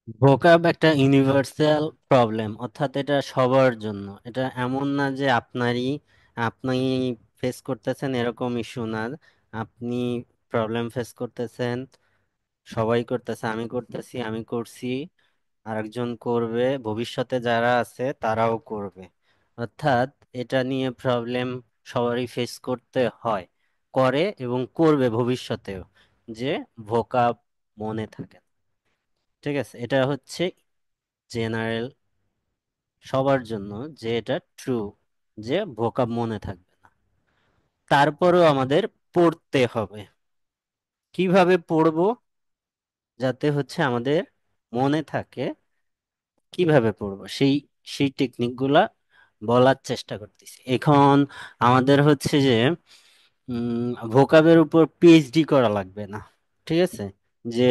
ভোকাব একটা universal problem, অর্থাৎ এটা সবার জন্য। এটা এমন না যে আপনি ফেস করতেছেন এরকম ইস্যু না। আপনি প্রবলেম ফেস করতেছেন, সবাই করতেছে, আমি করতেছি, আমি করছি, আরেকজন করবে, ভবিষ্যতে যারা আছে তারাও করবে। অর্থাৎ এটা নিয়ে প্রবলেম সবারই ফেস করতে হয়, করে এবং করবে ভবিষ্যতেও, যে ভোকাব মনে থাকে। ঠিক আছে, এটা হচ্ছে জেনারেল সবার জন্য, যে এটা ট্রু, যে ভোকাব মনে থাকবে না। তারপরেও আমাদের পড়তে হবে। কিভাবে পড়বো যাতে হচ্ছে আমাদের মনে থাকে, কিভাবে পড়বো সেই সেই টেকনিক গুলা বলার চেষ্টা করতেছি এখন। আমাদের হচ্ছে যে ভোকাবের উপর পিএইচডি করা লাগবে না। ঠিক আছে, যে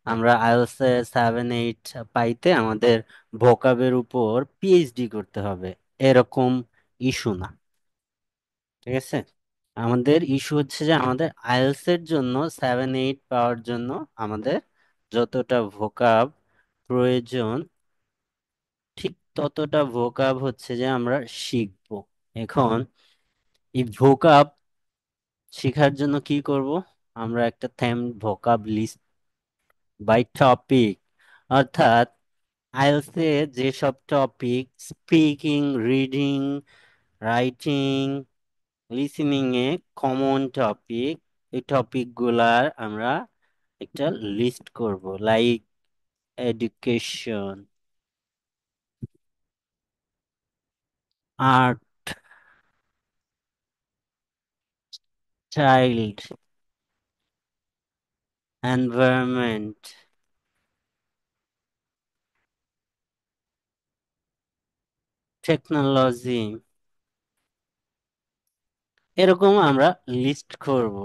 আমরা আইএলটিএস 7-8 পাইতে আমাদের ভোকাবের উপর পিএইচডি করতে হবে, এরকম ইস্যু না। ঠিক আছে, আমাদের ইস্যু হচ্ছে যে আমাদের আইএলটিএস এর জন্য 7-8 পাওয়ার জন্য আমাদের যতটা ভোকাব প্রয়োজন, ঠিক ততটা ভোকাব হচ্ছে যে আমরা শিখবো। এখন এই ভোকাব শেখার জন্য কি করব? আমরা একটা theme vocab list by topic, অর্থাৎ আইএলটিএস এ যেসব topic, speaking, reading, writing, listening এ কমন টপিক, এই টপিক গুলার আমরা একটা লিস্ট করব। Like education, art, child, environment, technology, এরকম আমরা লিস্ট করব।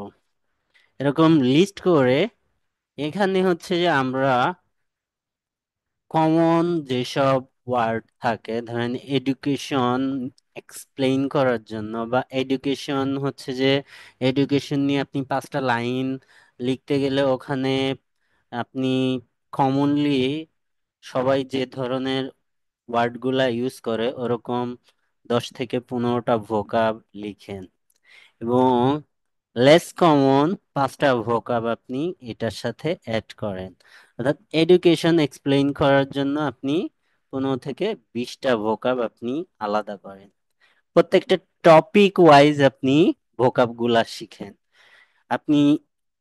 এরকম লিস্ট করে এখানে হচ্ছে যে আমরা কমন যেসব ওয়ার্ড থাকে, ধরেন এডুকেশন এক্সপ্লেইন করার জন্য, বা এডুকেশন হচ্ছে যে এডুকেশন নিয়ে আপনি 5টা লাইন লিখতে গেলে ওখানে আপনি কমনলি সবাই যে ধরনের ওয়ার্ডগুলা ইউজ করে ওরকম 10 থেকে 15টা ভোকাব লিখেন, এবং লেস কমন 5টা ভোকাব আপনি এটার সাথে অ্যাড করেন। অর্থাৎ এডুকেশন এক্সপ্লেইন করার জন্য আপনি 15 থেকে 20টা ভোকাব আপনি আলাদা করেন। প্রত্যেকটা টপিক ওয়াইজ আপনি ভোকাব গুলা শিখেন। আপনি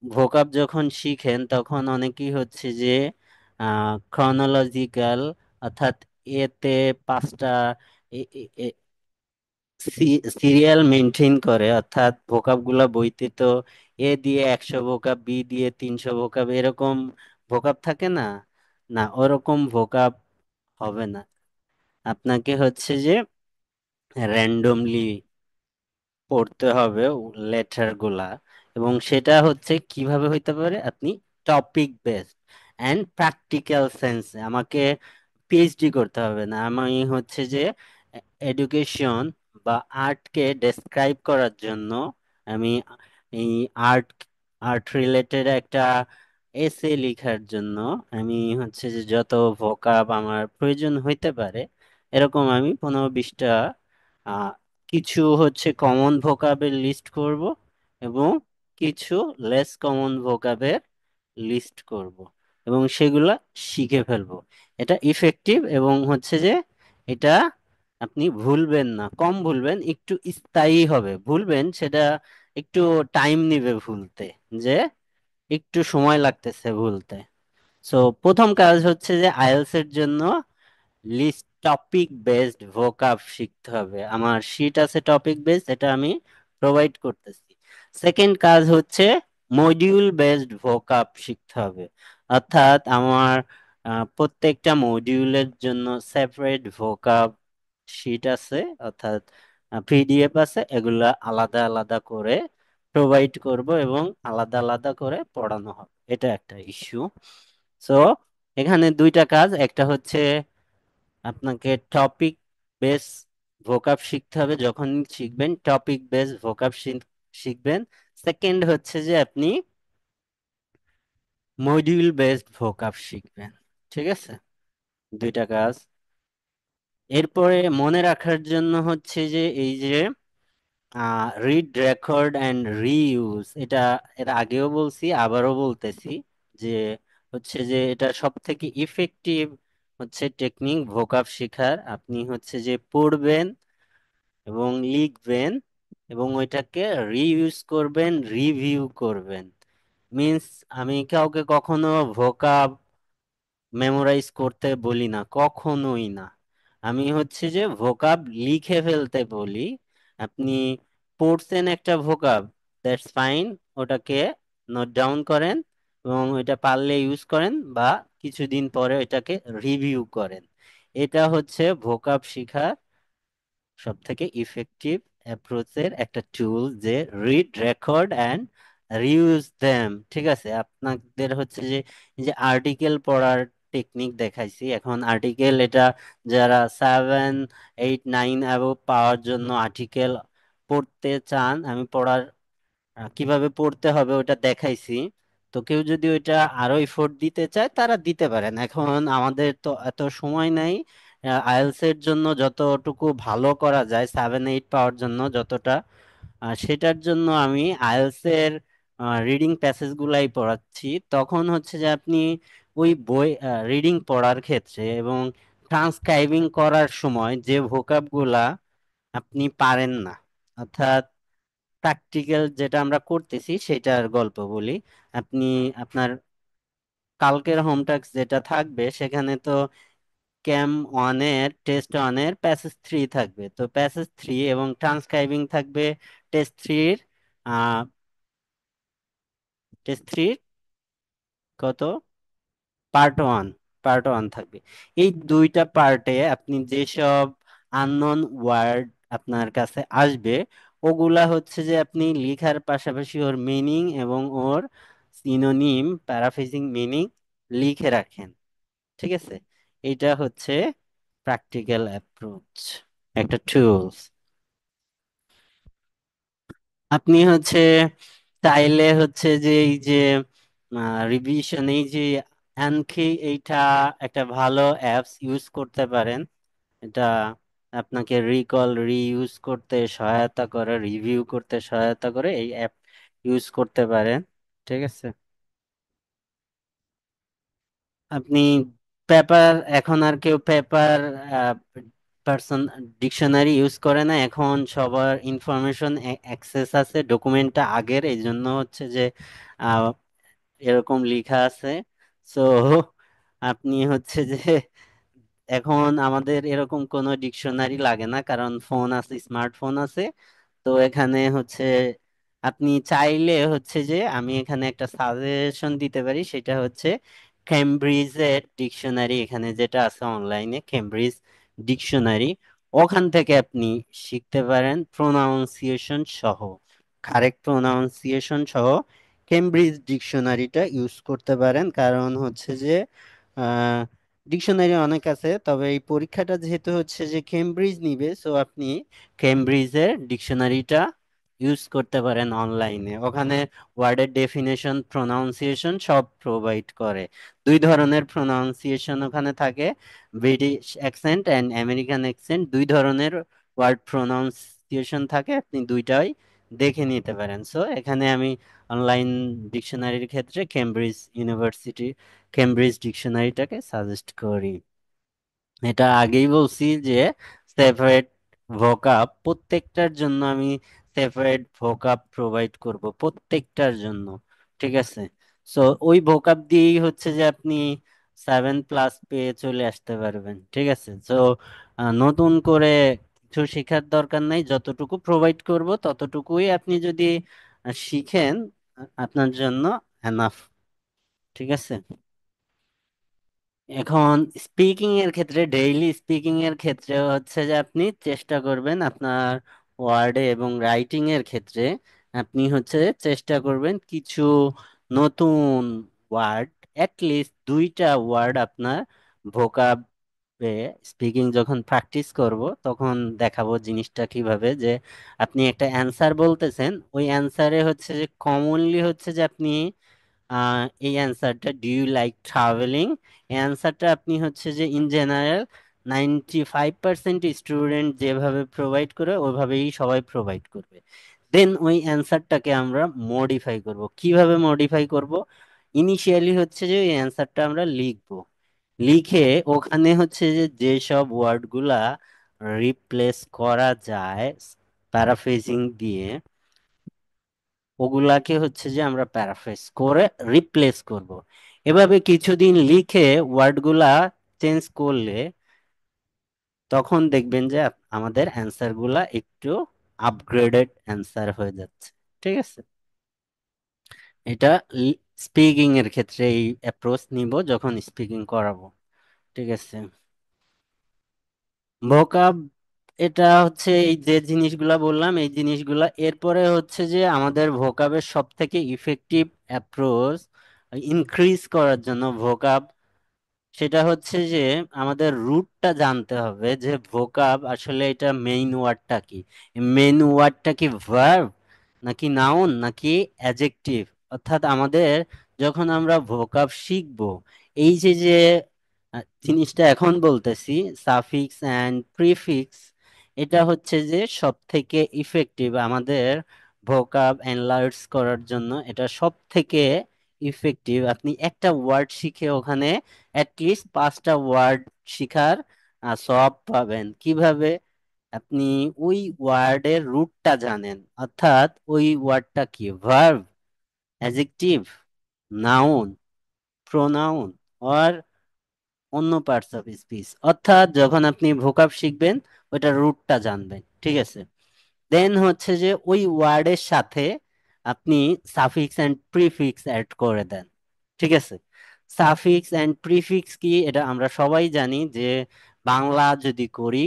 ভোকাব যখন শিখেন তখন অনেকেই হচ্ছে যে ক্রনোলজিক্যাল, অর্থাৎ এতে 5টা সিরিয়াল মেনটেন করে, অর্থাৎ ভোকাব গুলা বইতে তো এ দিয়ে 100 ভোকাব, বি দিয়ে 300 ভোকাব, এরকম ভোকাব থাকে না। না, ওরকম ভোকাব হবে না। আপনাকে হচ্ছে যে র্যান্ডমলি পড়তে হবে লেটার গুলা। এবং সেটা হচ্ছে কিভাবে হইতে পারে, আপনি টপিক বেসড এন্ড প্র্যাকটিক্যাল সেন্সে। আমাকে পিএইচডি করতে হবে না, আমি হচ্ছে যে এডুকেশন বা আর্টকে ডেসক্রাইব করার জন্য আমি এই আর্ট আর্ট রিলেটেড একটা এসে লেখার জন্য আমি হচ্ছে যে যত ভোকাব আমার প্রয়োজন হইতে পারে, এরকম আমি 15-20টা আহ, কিছু হচ্ছে কমন ভোকাবের লিস্ট করব, এবং কিছু লেস কমন ভোকাবের লিস্ট করব, এবং সেগুলা শিখে ফেলবো। এটা ইফেক্টিভ, এবং হচ্ছে যে এটা আপনি ভুলবেন না, কম ভুলবেন, একটু স্থায়ী হবে। ভুলবেন সেটা একটু টাইম নিবে ভুলতে, যে একটু সময় লাগতেছে ভুলতে। সো প্রথম কাজ হচ্ছে যে আইএলটিএস এর জন্য লিস্ট টপিক বেসড ভোকাব শিখতে হবে। আমার শিট আছে টপিক বেসড, এটা আমি প্রোভাইড করতেছি। সেকেন্ড কাজ হচ্ছে মডিউল বেসড ভোকাব শিখতে হবে। অর্থাৎ আমার প্রত্যেকটা মডিউলের জন্য সেপারেট ভোকাব শিট আছে, অর্থাৎ পিডিএফ আছে, এগুলা আলাদা আলাদা করে প্রোভাইড করব এবং আলাদা আলাদা করে পড়ানো হবে। এটা একটা ইস্যু। সো এখানে দুইটা কাজ, একটা হচ্ছে আপনাকে টপিক বেস ভোকাব শিখতে হবে, যখন শিখবেন টপিক বেস ভোকাব শিখবেন। সেকেন্ড হচ্ছে যে আপনি মডিউল বেসড ভোকাব শিখবেন। ঠিক আছে। দুইটা কাজ। এরপরে মনে রাখার জন্য হচ্ছে যে এই যে রিড, রেকর্ড অ্যান্ড রিইউজ, এটা এর আগেও বলছি আবারও বলতেছি যে হচ্ছে যে এটা সব থেকে ইফেক্টিভ হচ্ছে টেকনিক ভোকাব শেখার। আপনি হচ্ছে যে পড়বেন এবং লিখবেন এবং ওইটাকে রিইউজ করবেন, রিভিউ করবেন। মিন্স আমি কাউকে কখনো ভোকাব মেমোরাইজ করতে বলি না, কখনোই না। আমি হচ্ছে যে ভোকাব লিখে ফেলতে বলি। আপনি পড়ছেন একটা ভোকাব, দ্যাটস ফাইন, ওটাকে নোট ডাউন করেন এবং ওইটা পারলে ইউজ করেন, বা কিছুদিন পরে ওইটাকে রিভিউ করেন। এটা হচ্ছে ভোকাব শেখার সব থেকে ইফেক্টিভ অ্যাপ্রোচের একটা টুল, যে read, record and reuse them. ঠিক আছে, আপনাদের হচ্ছে যে এই যে আর্টিকেল পড়ার টেকনিক দেখাইছি, এখন আর্টিকেল এটা যারা 7, 8, 9 অ্যাবভ পাওয়ার জন্য আর্টিকেল পড়তে চান, আমি পড়ার কিভাবে পড়তে হবে ওটা দেখাইছি। তো কেউ যদি ওইটা আরো এফোর্ট দিতে চায় তারা দিতে পারেন। এখন আমাদের তো এত সময় নাই আইএলটিএস এর জন্য যতটুকু ভালো করা যায়, 7, 8 পাওয়ার জন্য যতটা, সেটার জন্য আমি আইএলটিএস এর রিডিং প্যাসেজ গুলাই পড়াচ্ছি। তখন হচ্ছে যে আপনি ওই বই রিডিং পড়ার ক্ষেত্রে এবং ট্রান্সক্রাইবিং করার সময় যে ভোকাব গুলা আপনি পারেন না, অর্থাৎ প্র্যাকটিক্যাল যেটা আমরা করতেছি সেটার গল্প বলি। আপনি আপনার কালকের হোম টাস্ক যেটা থাকবে সেখানে তো ক্যাম 1-এর, টেস্ট 1-এর প্যাসেজ 3 থাকবে, তো প্যাসেজ 3 এবং ট্রান্সক্রাইবিং থাকবে টেস্ট 3-র। টেস্ট 3 কত, পার্ট 1, পার্ট 1 থাকবে। এই দুইটা পার্টে আপনি যেসব আননোন ওয়ার্ড আপনার কাছে আসবে, ওগুলা হচ্ছে যে আপনি লিখার পাশাপাশি ওর মিনিং এবং ওর সিনোনিম, প্যারাফ্রেজিং মিনিং লিখে রাখেন। ঠিক আছে, এটা হচ্ছে প্র্যাকটিক্যাল অ্যাপ্রোচ, একটা টুলস। আপনি হচ্ছে চাইলে হচ্ছে যে এই যে রিভিশন, এই যে অ্যানকি, এইটা একটা ভালো অ্যাপস ইউজ করতে পারেন। এটা আপনাকে রিকল, রিইউজ করতে সহায়তা করে, রিভিউ করতে সহায়তা করে, এই অ্যাপ ইউজ করতে পারেন। ঠিক আছে, আপনি পেপার, এখন আর কেউ পেপার পার্সন ডিকশনারি ইউজ করে না, এখন সবার ইনফরমেশন অ্যাক্সেস আছে, ডকুমেন্টটা আগের, এই জন্য হচ্ছে যে আহ, এরকম লেখা আছে। সো আপনি হচ্ছে যে এখন আমাদের এরকম কোনো ডিকশনারি লাগে না, কারণ ফোন আছে, স্মার্টফোন আছে। তো এখানে হচ্ছে আপনি চাইলে হচ্ছে যে আমি এখানে একটা সাজেশন দিতে পারি, সেটা হচ্ছে কেমব্রিজের ডিকশনারি, এখানে যেটা আছে অনলাইনে, কেমব্রিজ ডিকশনারি, ওখান থেকে আপনি শিখতে পারেন প্রোনাউন্সিয়েশন সহ, কারেক্ট প্রোনাউন্সিয়েশন সহ কেমব্রিজ ডিকশনারিটা ইউজ করতে পারেন। কারণ হচ্ছে যে ডিকশনারি অনেক আছে, তবে এই পরীক্ষাটা যেহেতু হচ্ছে যে কেমব্রিজ নিবে, সো আপনি কেমব্রিজের ডিকশনারিটা ইউজ করতে পারেন অনলাইনে। ওখানে ওয়ার্ডের ডেফিনেশন, প্রোনাউন্সিয়েশন সব প্রোভাইড করে। দুই ধরনের প্রোনাউন্সিয়েশন ওখানে থাকে, British accent and American accent, দুই ধরনের ওয়ার্ড প্রোনাউন্সিয়েশন থাকে, আপনি দুইটাই দেখে নিতে পারেন। সো এখানে আমি অনলাইন ডিকশনারির ক্ষেত্রে কেমব্রিজ ডিকশনারিটাকে সাজেস্ট করি। এটা আগেই বলছি যে সেপারেট ভোকাব প্রত্যেকটার জন্য আমি সেপারেট ভোকাব প্রোভাইড করব প্রত্যেকটার জন্য। ঠিক আছে, সো ওই ভোকাব দিয়েই হচ্ছে যে আপনি 7+ পেয়ে চলে আসতে পারবেন। ঠিক আছে, সো নতুন করে কিছু শেখার দরকার নাই, যতটুকু প্রোভাইড করব ততটুকুই আপনি যদি শিখেন, আপনার জন্য এনাফ। ঠিক আছে, এখন স্পিকিং এর ক্ষেত্রে, ডেইলি স্পিকিং এর ক্ষেত্রে হচ্ছে যে আপনি চেষ্টা করবেন আপনার ওয়ার্ডে এবং রাইটিং এর ক্ষেত্রে আপনি হচ্ছে চেষ্টা করবেন কিছু নতুন ওয়ার্ড, লিস্ট 2টা ওয়ার্ড আপনার ভোকাবে, স্পিকিং যখন প্র্যাকটিস করব তখন দেখাবো জিনিসটা কিভাবে, যে আপনি একটা অ্যান্সার বলতেছেন, ওই অ্যান্সারে হচ্ছে যে কমনলি হচ্ছে যে আপনি এই অ্যান্সারটা, ডু ইউ লাইক ট্রাভেলিং, এই অ্যান্সারটা আপনি হচ্ছে যে ইন জেনারেল 95% স্টুডেন্ট যেভাবে প্রোভাইড করে ওইভাবেই সবাই প্রোভাইড করবে। দেন ওই অ্যান্সারটাকে আমরা মডিফাই করব। কিভাবে মডিফাই করব? ইনিশিয়ালি হচ্ছে যে এই অ্যান্সারটা আমরা লিখবো, লিখে ওখানে হচ্ছে যে যেসব ওয়ার্ডগুলা রিপ্লেস করা যায় প্যারাফ্রেজিং দিয়ে, ওগুলাকে হচ্ছে যে আমরা প্যারাফ্রেজ করে রিপ্লেস করব। এভাবে কিছুদিন লিখে ওয়ার্ডগুলা চেঞ্জ করলে তখন দেখবেন যে আমাদের অ্যান্সার গুলা একটু আপগ্রেডেড অ্যান্সার হয়ে যাচ্ছে। ঠিক আছে? এটা স্পিকিং এর ক্ষেত্রে এই অ্যাপ্রোচ নিব যখন স্পিকিং করাবো। ঠিক আছে? ভোকাব, এটা হচ্ছে এই যে জিনিসগুলা বললাম এই জিনিসগুলা, এরপরে হচ্ছে যে আমাদের ভোকাবের সব থেকে ইফেক্টিভ অ্যাপ্রোচ ইনক্রিজ করার জন্য ভোকাব, সেটা হচ্ছে যে আমাদের রুটটা জানতে হবে যে ভোকাব আসলে এটা মেইন ওয়ার্ডটা কি। মেইন ওয়ার্ডটা কি ভার্ব নাকি নাউন নাকি অ্যাডজেক্টিভ? অর্থাৎ আমাদের যখন আমরা ভোকাব শিখবো, এই যে যে জিনিসটা এখন বলতেছি, সাফিক্স অ্যান্ড প্রিফিক্স, এটা হচ্ছে যে সব থেকে ইফেক্টিভ আমাদের ভোকাব এনলার্জ করার জন্য। এটা সব থেকে ইফেক্টিভ। আপনি একটা ওয়ার্ড শিখে ওখানে অ্যাটলিস্ট 5টা ওয়ার্ড শিখার সওয়াব পাবেন। কিভাবে? আপনি ওই ওয়ার্ডের রুটটা জানেন, অর্থাৎ ওই ওয়ার্ডটা কি, ভার্ব, অ্যাডজেক্টিভ, নাউন, প্রোনাউন, আর অন্য পার্টস অফ স্পিচ। অর্থাৎ যখন আপনি ভোকাব শিখবেন ওইটার রুটটা জানবেন। ঠিক আছে? দেন হচ্ছে যে ওই ওয়ার্ডের সাথে আপনি সাফিক্স অ্যান্ড প্রিফিক্স অ্যাড করে দেন। ঠিক আছে? সাফিক্স অ্যান্ড প্রিফিক্স কি এটা আমরা সবাই জানি যে বাংলা যদি করি,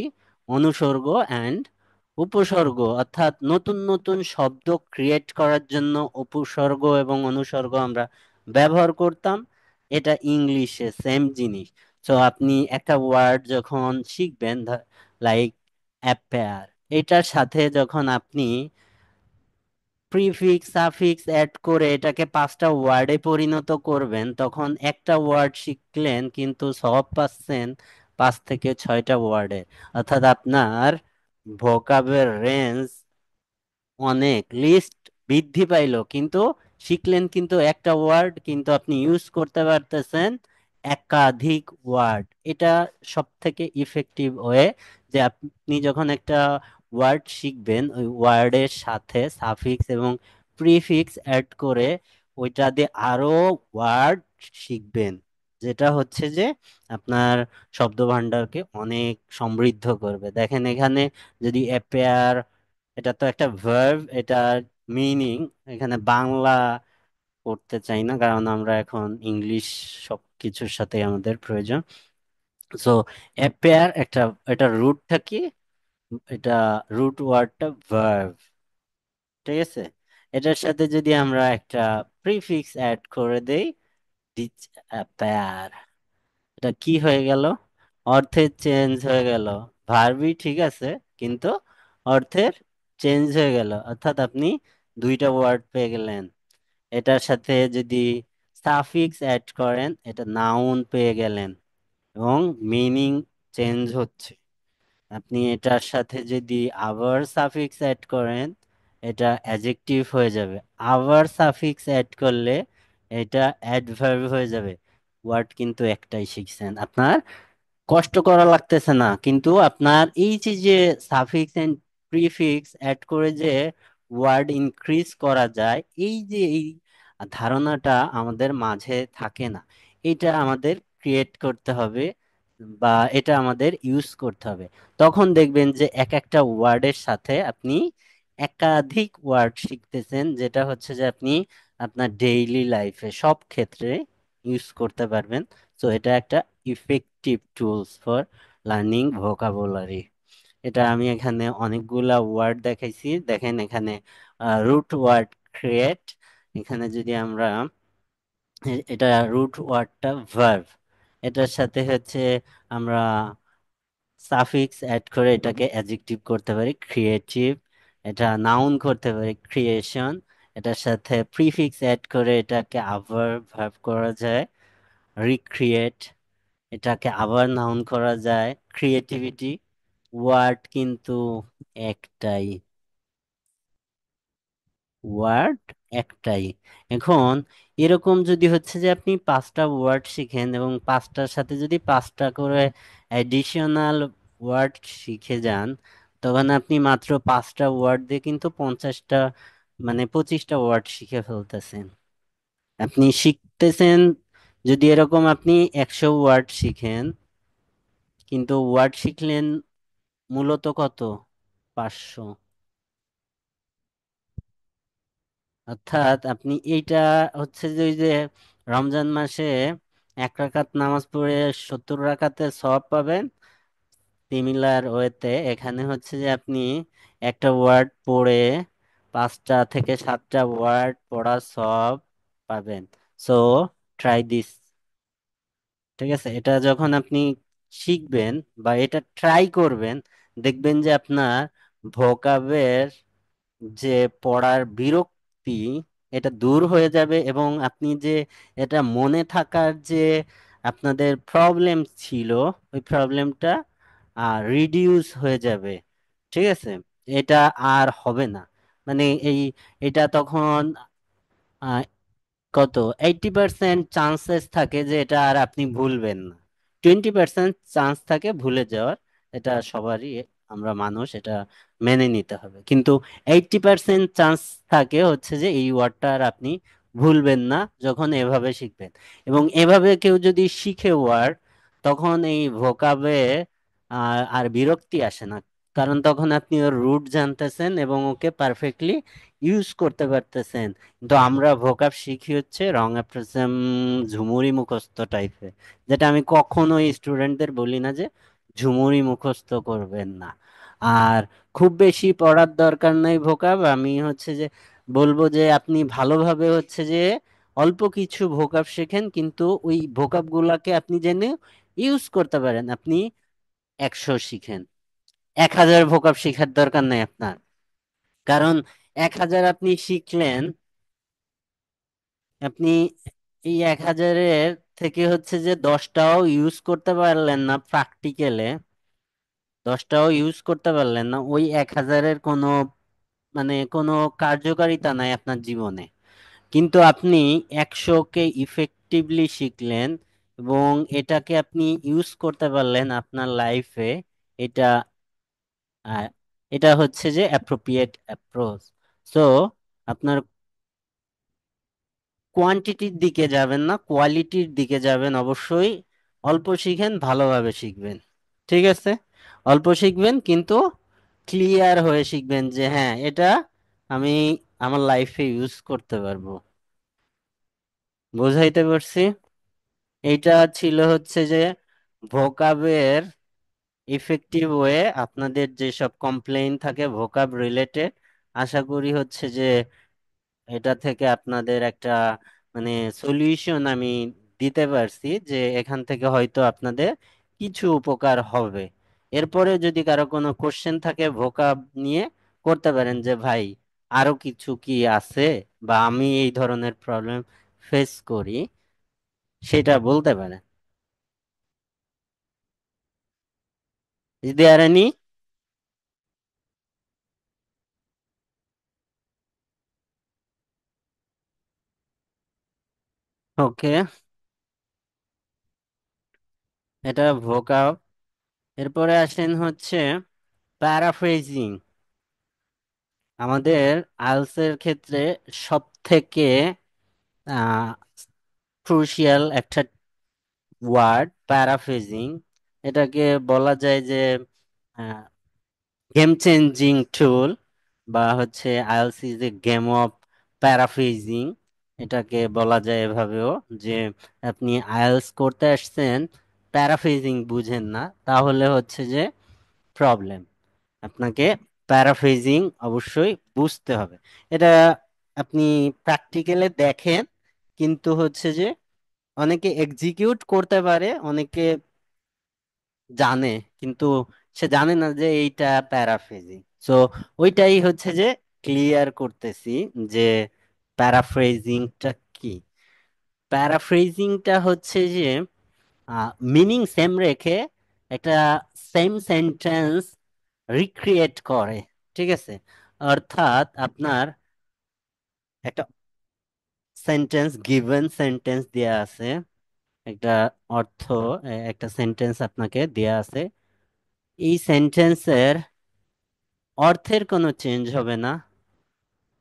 অনুসর্গ অ্যান্ড উপসর্গ, অর্থাৎ নতুন নতুন শব্দ ক্রিয়েট করার জন্য উপসর্গ এবং অনুসর্গ আমরা ব্যবহার করতাম। এটা ইংলিশে সেম জিনিস। তো আপনি একটা ওয়ার্ড যখন শিখবেন, লাইক অ্যাপেয়ার, এটার সাথে যখন আপনি প্রিফিক্স সাফিক্স অ্যাড করে এটাকে 5টা ওয়ার্ডে পরিণত করবেন, তখন একটা ওয়ার্ড শিখলেন কিন্তু সব পাচ্ছেন 5 থেকে 6টা ওয়ার্ডে। অর্থাৎ আপনার ভোকাবের রেঞ্জ অনেক, লিস্ট বৃদ্ধি পাইলো, কিন্তু শিখলেন কিন্তু একটা ওয়ার্ড, কিন্তু আপনি ইউজ করতে পারতেছেন একাধিক ওয়ার্ড। এটা সব থেকে ইফেক্টিভ ওয়ে, যে আপনি যখন একটা ওয়ার্ড শিখবেন ওই ওয়ার্ডের সাথে সাফিক্স এবং প্রিফিক্স অ্যাড করে ওইটা দিয়ে আরো ওয়ার্ড শিখবেন, যেটা হচ্ছে যে আপনার শব্দ ভান্ডারকে অনেক সমৃদ্ধ করবে। দেখেন এখানে যদি অ্যাপেয়ার, এটা তো একটা ভার্ব, এটার মিনিং এখানে বাংলা করতে চাই না কারণ আমরা এখন ইংলিশ সব কিছুর সাথে আমাদের প্রয়োজন। সো অ্যাপেয়ার একটা, এটা রুটটা কি, এটা রুট ওয়ার্ডটা ভার্ব। ঠিক আছে? এটার সাথে যদি আমরা একটা প্রিফিক্স অ্যাড করে দেই, ডিচ অ্যাপেয়ার, এটা কি হয়ে গেল? অর্থের চেঞ্জ হয়ে গেল। ভার্বই ঠিক আছে, কিন্তু অর্থের চেঞ্জ হয়ে গেল, অর্থাৎ আপনি 2টা ওয়ার্ড পেয়ে গেলেন। এটার সাথে যদি সাফিক্স অ্যাড করেন এটা নাউন পেয়ে গেলেন এবং মিনিং চেঞ্জ হচ্ছে। আপনি এটার সাথে যদি আবার সাফিক্স অ্যাড করেন এটা অ্যাডজেক্টিভ হয়ে যাবে। আবার সাফিক্স অ্যাড করলে এটা অ্যাডভার্ব হয়ে যাবে। ওয়ার্ড কিন্তু একটাই শিখছেন, আপনার কষ্ট করা লাগতেছে না, কিন্তু আপনার এই যে যে সাফিক্স এন্ড প্রিফিক্স অ্যাড করে যে ওয়ার্ড ইনক্রিজ করা যায়, এই যে এই ধারণাটা আমাদের মাঝে থাকে না। এটা আমাদের ক্রিয়েট করতে হবে বা এটা আমাদের ইউজ করতে হবে। তখন দেখবেন যে এক একটা ওয়ার্ডের সাথে আপনি একাধিক ওয়ার্ড শিখতেছেন, যেটা হচ্ছে যে আপনি আপনার ডেইলি লাইফে সব ক্ষেত্রে ইউজ করতে পারবেন। তো এটা একটা effective tools for learning vocabulary. এটা আমি এখানে অনেকগুলা ওয়ার্ড দেখাইছি, দেখেন এখানে রুট ওয়ার্ড ক্রিয়েট, এখানে যদি আমরা এটা রুট ওয়ার্ডটা ভার্ব, এটার সাথে হচ্ছে আমরা সাফিক্স অ্যাড করে এটাকে অ্যাডজেক্টিভ করতে পারি ক্রিয়েটিভ, এটা নাউন করতে পারি ক্রিয়েশন, এটার সাথে প্রিফিক্স অ্যাড করে এটাকে আবার ভার্ব করা যায়, রিক্রিয়েট। এটাকে আবার নাউন করা যায়, ক্রিয়েটিভিটি। ওয়ার্ড কিন্তু একটাই, ওয়ার্ড একটাই। এখন এরকম যদি হচ্ছে যে আপনি পাঁচটা ওয়ার্ড শিখেন এবং পাঁচটার সাথে যদি পাঁচটা করে অ্যাডিশনাল ওয়ার্ড শিখে যান, তখন আপনি মাত্র পাঁচটা ওয়ার্ড দিয়ে কিন্তু 50টা, মানে 25টা ওয়ার্ড শিখে ফেলতেছেন। আপনি শিখতেছেন, যদি এরকম আপনি 100 ওয়ার্ড শিখেন, কিন্তু ওয়ার্ড শিখলেন মূলত কত? 500। অর্থাৎ আপনি এইটা হচ্ছে যে ওই যে রমজান মাসে 1 রাকাত নামাজ পড়ে 70 রাকাতের সওয়াব পাবেন, সিমিলার ওয়েতে এখানে হচ্ছে যে আপনি একটা ওয়ার্ড পড়ে 5টা থেকে 7টা ওয়ার্ড পড়ার সওয়াব পাবেন। So try this. ঠিক আছে, এটা যখন আপনি শিখবেন বা এটা ট্রাই করবেন, দেখবেন যে আপনার ভোকাবের যে পড়ার বিরক্তি, এটা দূর হয়ে যাবে এবং আপনি যে এটা মনে থাকার যে আপনাদের প্রবলেম ছিল, ওই প্রবলেমটা রিডিউস হয়ে যাবে। ঠিক আছে, এটা আর হবে না। মানে এই, এটা তখন কত 80% চান্সেস থাকে যে এটা আর আপনি ভুলবেন না, 20% চান্স থাকে ভুলে যাওয়ার। এটা সবারই, আমরা মানুষ, এটা মেনে নিতে হবে। কিন্তু 80% চান্স থাকে হচ্ছে যে এই ওয়ার্ডটা আর আপনি ভুলবেন না যখন এভাবে শিখবেন। এবং এভাবে কেউ যদি শিখে ওয়ার্ড, তখন এই ভোকাবে আর বিরক্তি আসে না। কারণ তখন আপনি ওর রুট জানতেছেন এবং ওকে পারফেক্টলি ইউজ করতে পারতেছেন। কিন্তু আমরা ভোকাব শিখি হচ্ছে রং অ্যাপ্রোচেম, ঝুমুরি মুখস্থ টাইপের, যেটা আমি কখনোই স্টুডেন্টদের বলি না যে ঝুমুরি মুখস্থ করবেন না। আর খুব বেশি পড়ার দরকার নাই ভোকাব, আমি হচ্ছে যে বলবো যে আপনি ভালোভাবে হচ্ছে যে অল্প কিছু ভোকাব শেখেন, কিন্তু ওই ভোকাব গুলাকে আপনি জেনে ইউজ করতে পারেন। আপনি 100 শিখেন, 1000 ভোকাব শেখার দরকার নাই আপনার। কারণ 1000 আপনি শিখলেন, আপনি এই 1000-এর থেকে হচ্ছে যে 10টাও ইউজ করতে পারলেন না প্র্যাকটিক্যালে, 10টাও ইউজ করতে পারলেন না, ওই 1000-এর কোনো, মানে কোনো কার্যকারিতা নাই আপনার জীবনে। কিন্তু আপনি 100কে ইফেক্টিভলি শিখলেন এবং এটাকে আপনি ইউজ করতে পারলেন আপনার লাইফে। এটা আহ, এটা হচ্ছে যে অ্যাপ্রোপ্রিয়েট অ্যাপ্রোচ। সো আপনার কোয়ান্টিটির দিকে যাবেন না, কোয়ালিটির দিকে যাবেন অবশ্যই। অল্প শিখেন, ভালোভাবে শিখবেন। ঠিক আছে, অল্প শিখবেন কিন্তু ক্লিয়ার হয়ে শিখবেন যে হ্যাঁ, এটা আমি আমার লাইফে ইউজ করতে পারবো। বুঝাইতে পারছি? এইটা ছিল হচ্ছে যে ভোকাবের ইফেক্টিভ ওয়ে। আপনাদের যেসব কমপ্লেইন থাকে ভোকাব রিলেটেড, আশা করি হচ্ছে যে এটা থেকে আপনাদের একটা, মানে সলিউশন আমি দিতে পারছি, যে এখান থেকে হয়তো আপনাদের কিছু উপকার হবে। এরপরে যদি কারো কোনো কোশ্চেন থাকে ভোকাব নিয়ে, করতে পারেন যে ভাই আরো কিছু কি আছে, বা আমি এই ধরনের প্রবলেম ফেস করি, সেটা বলতে পারেন। Is there any? ওকে, এটা ভোকাব। এরপরে আসেন হচ্ছে প্যারাফ্রেজিং। আমাদের আইএলটিএস এর ক্ষেত্রে সব থেকে ক্রুশিয়াল একটা ওয়ার্ড প্যারাফ্রেজিং। এটাকে বলা যায় যে গেম চেঞ্জিং টুল, বা হচ্ছে IELTS is a game of paraphrasing. এটাকে বলা যায় এভাবেও, যে আপনি আইএলটিএস করতে আসছেন, প্যারাফ্রেজিং বুঝেন না, তাহলে হচ্ছে যে প্রবলেম। আপনাকে প্যারাফ্রেজিং অবশ্যই বুঝতে হবে। এটা আপনি প্র্যাকটিক্যালে দেখেন, কিন্তু হচ্ছে যে অনেকে এক্সিকিউট করতে পারে, অনেকে জানে, কিন্তু সে জানে না যে এইটা প্যারাফ্রেজিং। সো ওইটাই হচ্ছে যে ক্লিয়ার করতেছি, যে প্যারাফ্রেজিংটা কি? প্যারাফ্রেজিংটা হচ্ছে যে মিনিং সেম রেখে একটা সেম সেন্টেন্স রিক্রিয়েট করে। ঠিক আছে, অর্থাৎ আপনার একটা সেন্টেন্স, গিভেন সেন্টেন্স দেয়া আছে, একটা অর্থ, একটা সেন্টেন্স আপনাকে দেয়া আছে। এই সেন্টেন্সের অর্থের কোনো চেঞ্জ হবে না।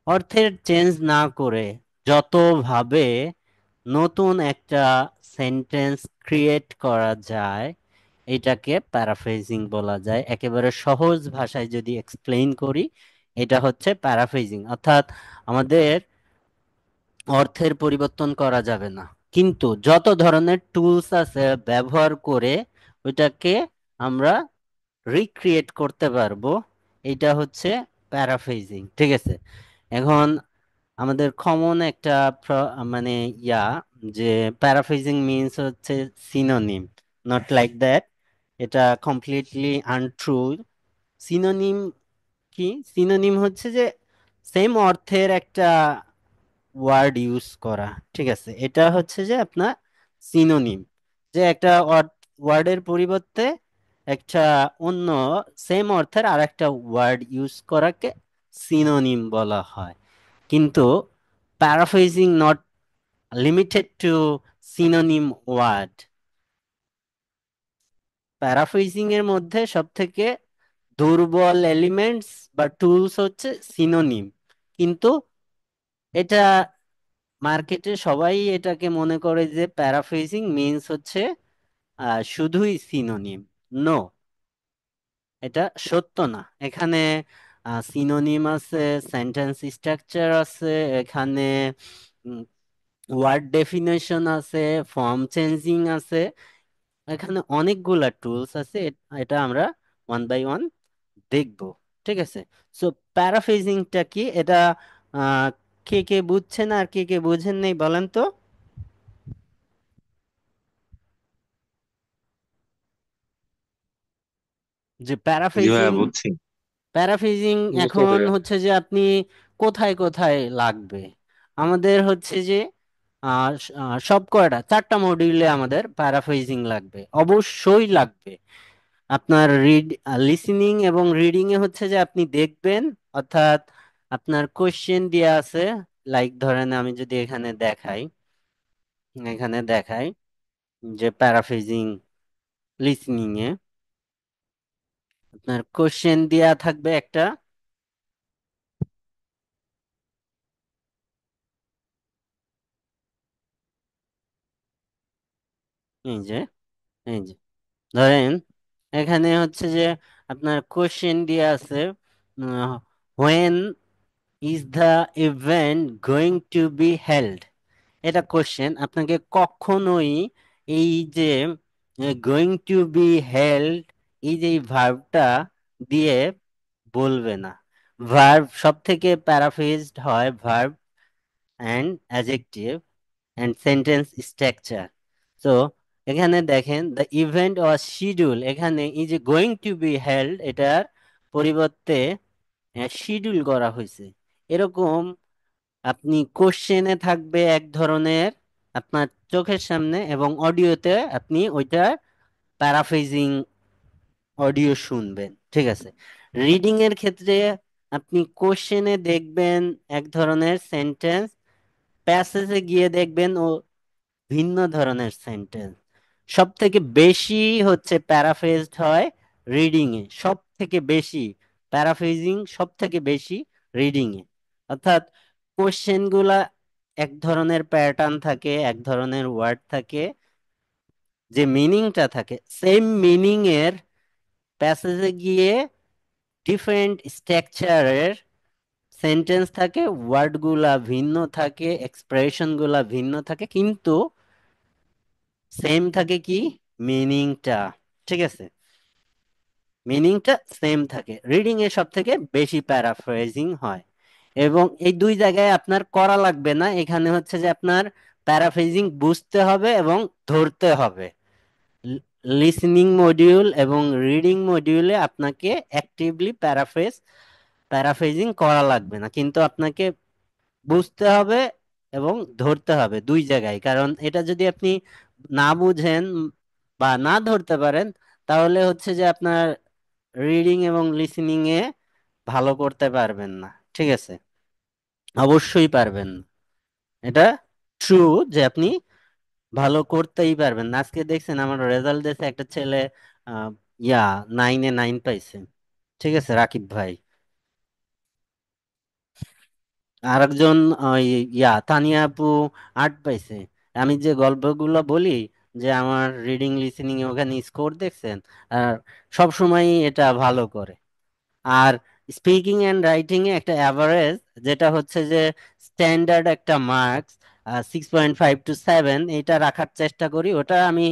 অর্থের চেঞ্জ না করে যতভাবে নতুন একটা সেন্টেন্স ক্রিয়েট করা যায়, এটাকে প্যারাফ্রেজিং বলা যায়। একেবারে সহজ ভাষায় যদি এক্সপ্লেইন করি, এটা হচ্ছে প্যারাফ্রেজিং। অর্থাৎ আমাদের অর্থের পরিবর্তন করা যাবে না, কিন্তু যত ধরনের টুলস আছে ব্যবহার করে ওইটাকে আমরা রিক্রিয়েট করতে পারবো। এটা হচ্ছে প্যারাফ্রেজিং। ঠিক আছে, এখন আমাদের কমন একটা মানে ইয়া, যে প্যারাফ্রেজিং মিন্স হচ্ছে সিনোনিম, নট লাইক দ্যাট। এটা কমপ্লিটলি আনট্রু। সিনোনিম কি? সিনোনিম হচ্ছে যে সেম অর্থের একটা ওয়ার্ড ইউজ করা। ঠিক আছে, এটা হচ্ছে যে আপনার সিনোনিম, যে একটা ওয়ার্ডের পরিবর্তে একটা অন্য সেম অর্থের আর একটা ওয়ার্ড ইউজ করাকে সিনোনিম বলা হয়। কিন্তু paraphrasing not limited to synonym word. Paraphrasing এর মধ্যে সব থেকে দুর্বল এলিমেন্টস বা টুলস হচ্ছে সিনোনিম। কিন্তু এটা মার্কেটে সবাই এটাকে মনে করে যে প্যারাফ্রেজিং মিন্স হচ্ছে শুধুই সিনোনিম। নো, এটা সত্য না। এখানে সিনোনিম আছে, সেন্টেন্স স্ট্রাকচার আছে, এখানে ওয়ার্ড ডেফিনেশন আছে, ফর্ম চেঞ্জিং আছে, এখানে অনেকগুলা টুলস আছে। এটা আমরা ওয়ান বাই ওয়ান দেখব। ঠিক আছে, সো প্যারাফ্রেজিংটা কি এটা আহ, কে কে বুঝছেন আর কে কে বুঝেন নাই বলেন তো। যে জি ভাইয়া প্যারাফ্রেজিং, বুঝছি। প্যারাফ্রেজিং বুঝতে এখন পেরে। হচ্ছে যে আপনি কোথায় কোথায় লাগবে। আমাদের হচ্ছে যে সব কয়টা 4টা মডিউলে আমাদের প্যারাফ্রেজিং লাগবে, অবশ্যই লাগবে। আপনার লিসেনিং এবং রিডিং এ হচ্ছে যে আপনি দেখবেন, অর্থাৎ আপনার কোশ্চেন দেয়া আছে। লাইক ধরেন আমি যদি এখানে দেখাই, এখানে দেখাই যে প্যারাফ্রেজিং লিসেনিং এ আপনার কোশ্চেন দেয়া থাকবে একটা। এই যে, এই যে ধরেন এখানে হচ্ছে যে আপনার কোশ্চেন দিয়ে আছে, when is the event going to be held. এটা কোশ্চেন, আপনাকে কখনোই এই যে গোয়িং টু বি হেল্ড, এই যে ভার্বটা দিয়ে বলবে না। ভার্ব সব থেকে প্যারাফ্রেজড হয় verb and adjective and sentence structure. So এখানে দেখেন দ্য ইভেন্ট ওয়াজ শিডিউল, এখানে এই যে গোয়িং টু বি হেল্ড এটার পরিবর্তে শিডিউল করা হয়েছে। এরকম আপনি কোশ্চেনে থাকবে এক ধরনের আপনার চোখের সামনে, এবং অডিওতে আপনি ওইটা প্যারাফ্রেজিং অডিও শুনবেন। ঠিক আছে, রিডিং এর ক্ষেত্রে আপনি কোশ্চেনে দেখবেন এক ধরনের সেন্টেন্স, প্যাসেজে গিয়ে দেখবেন ও ভিন্ন ধরনের সেন্টেন্স। সব থেকে বেশি হচ্ছে প্যারাফ্রেজড হয় রিডিং এ, সব থেকে বেশি প্যারাফ্রেজিং সব থেকে বেশি রিডিং এ। অর্থাৎ কোশ্চেন গুলা এক ধরনের প্যাটার্ন থাকে, এক ধরনের ওয়ার্ড থাকে, যে মিনিংটা থাকে সেম মিনিং এর প্যাসেজে গিয়ে ডিফারেন্ট স্ট্রাকচারের সেন্টেন্স থাকে, ওয়ার্ড গুলা ভিন্ন থাকে, এক্সপ্রেশন গুলা ভিন্ন থাকে, কিন্তু সেম থাকে কি মিনিংটা। ঠিক আছে, মিনিংটা সেম থাকে। রিডিং এ সব থেকে বেশি প্যারাফ্রেজিং হয়, এবং এই দুই জায়গায় আপনার করা লাগবে না। এখানে হচ্ছে যে আপনার প্যারাফ্রেজিং বুঝতে হবে এবং ধরতে হবে। লিসনিং মডিউল এবং রিডিং মডিউলে আপনাকে অ্যাক্টিভলি প্যারাফ্রেজিং করা লাগবে না, কিন্তু আপনাকে বুঝতে হবে এবং ধরতে হবে দুই জায়গায়, কারণ এটা যদি আপনি না বুঝেন বা না ধরতে পারেন, তাহলে হচ্ছে যে আপনার রিডিং এবং লিসেনিং এ ভালো করতে পারবেন না। ঠিক আছে? অবশ্যই পারবেন না। এটা ট্রু যে আপনি ভালো করতেই পারবেন না। আজকে দেখছেন আমার রেজাল্ট দিয়েছে একটা ছেলে, আহ, ইয়া 9-এ 9 পাইছে। ঠিক আছে, রাকিব ভাই। আরেকজন ওই তানিয়া আপু 8 পাইছে। আমি যে গল্পগুলো বলি যে আমার রিডিং লিসেনিং ওখানে স্কোর দেখছেন, আর সব সময় এটা ভালো করে। আর স্পিকিং এন্ড রাইটিং এ একটা অ্যাভারেজ, যেটা হচ্ছে যে স্ট্যান্ডার্ড একটা মার্কস 6.5 to 7, এটা রাখার চেষ্টা করি। ওটা আমি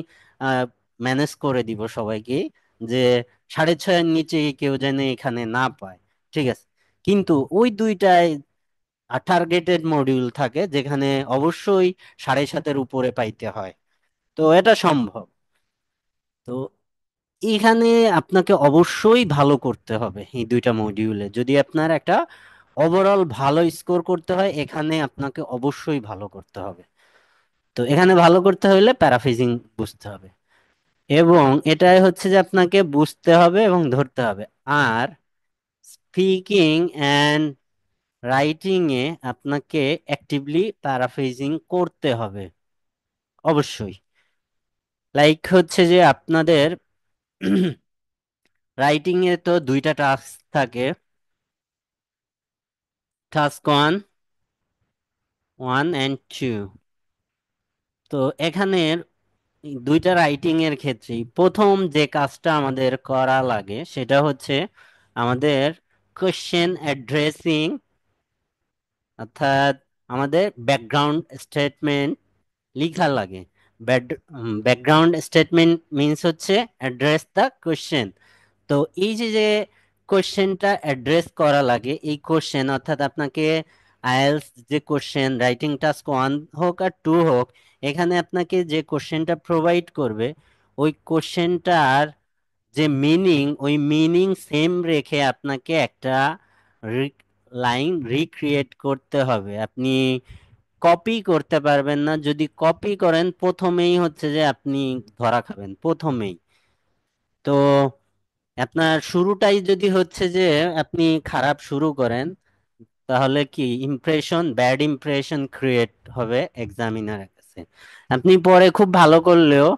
ম্যানেজ করে দিব সবাইকে, যে 6.5-এর নিচে কেউ যেন এখানে না পায়। ঠিক আছে? কিন্তু ওই দুইটায় টার্গেটেড মডিউল থাকে যেখানে অবশ্যই 7.5-এর উপরে পাইতে হয়। তো এটা সম্ভব। তো এখানে আপনাকে অবশ্যই ভালো করতে হবে এই দুইটা মডিউলে, যদি আপনার একটা ওভারঅল ভালো স্কোর করতে হয় এখানে আপনাকে অবশ্যই ভালো করতে হবে। তো এখানে ভালো করতে হলে প্যারাফ্রেজিং বুঝতে হবে, এবং এটাই হচ্ছে যে আপনাকে বুঝতে হবে এবং ধরতে হবে। আর স্পিকিং অ্যান্ড রাইটিং এ আপনাকে অ্যাক্টিভলি প্যারাফ্রেজিং করতে হবে অবশ্যই। লাইক হচ্ছে যে আপনাদের রাইটিং এ তো দুইটা টাস্ক থাকে, টাস্ক 1 and 2। তো এখানে দুইটা রাইটিং এর ক্ষেত্রেই প্রথম যে কাজটা আমাদের করা লাগে সেটা হচ্ছে আমাদের কোশ্চেন অ্যাড্রেসিং, অর্থাৎ আমাদের ব্যাকগ্রাউন্ড স্টেটমেন্ট লিখা লাগে। ব্যাকগ্রাউন্ড স্টেটমেন্ট মিন্স হচ্ছে অ্যাড্রেস দ্য কোশ্চেন। তো এই যে যে কোশ্চেনটা অ্যাড্রেস করা লাগে, এই কোশ্চেন অর্থাৎ আপনাকে আইএলস যে কোশ্চেন, রাইটিং টাস্ক 1 হোক আর 2 হোক, এখানে আপনাকে যে কোশ্চেনটা প্রোভাইড করবে ওই কোশ্চেনটার যে মিনিং, ওই মিনিং সেম রেখে আপনাকে একটা লাইন রিক্রিয়েট করতে হবে। আপনি কপি করতে পারবেন না। যদি কপি করেন প্রথমেই হচ্ছে যে আপনি ধরা খাবেন প্রথমেই। তো আপনার শুরুটাই যদি হচ্ছে যে আপনি খারাপ শুরু করেন, তাহলে কি ইমপ্রেশন, ব্যাড ইমপ্রেশন ক্রিয়েট হবে এক্সামিনারের কাছে। আপনি পরে খুব ভালো করলেও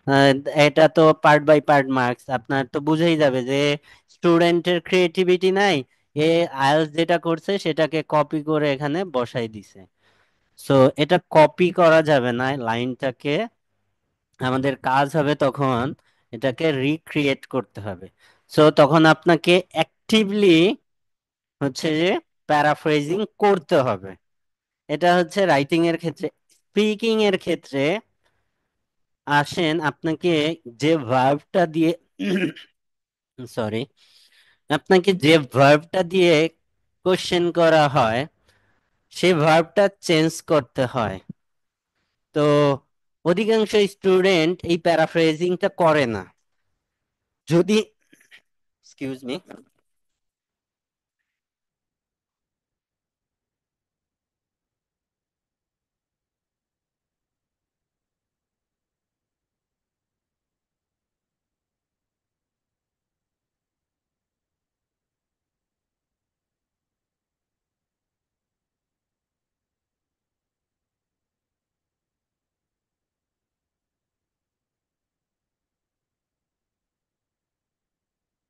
আহ, এটা তো পার্ট বাই পার্ট মার্কস, আপনার তো বুঝেই যাবে যে স্টুডেন্টের ক্রিয়েটিভিটি নাই, এ আইএলটিএস যেটা করছে সেটাকে কপি করে এখানে বসাই দিছে। সো এটা কপি করা যাবে না লাইনটাকে। আমাদের কাজ হবে তখন এটাকে রিক্রিয়েট করতে হবে। সো তখন আপনাকে অ্যাক্টিভলি হচ্ছে যে প্যারাফ্রেজিং করতে হবে। এটা হচ্ছে রাইটিং এর ক্ষেত্রে। স্পিকিং এর ক্ষেত্রে আসেন, আপনাকে যে ভার্বটা দিয়ে সরি, আপনাকে যে ভার্বটা দিয়ে কোশ্চেন করা হয় সেই ভার্বটা চেঞ্জ করতে হয়। তো অধিকাংশ স্টুডেন্ট এই প্যারাফ্রেজিংটা করে না। যদি এক্সকিউজ মি,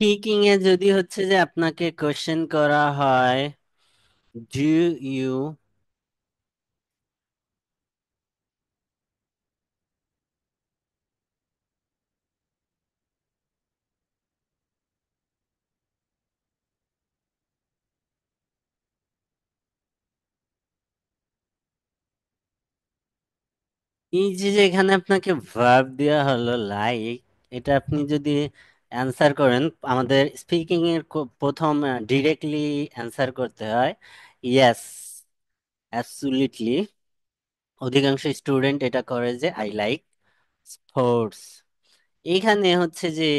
স্পিকিং এ যদি হচ্ছে যে আপনাকে কোশ্চেন করা হয়, ডু ইউ, এই যে যে এখানে আপনাকে ভার্ব দেওয়া হলো লাইক, এটা আপনি যদি অ্যান্সার করেন, আমাদের স্পিকিং এর প্রথম ডিরেক্টলি অ্যান্সার করতে হয় ইয়েস, অ্যাবসলিউটলি। অধিকাংশ স্টুডেন্ট এটা করে যে আই লাইক স্পোর্টস। এইখানে হচ্ছে যে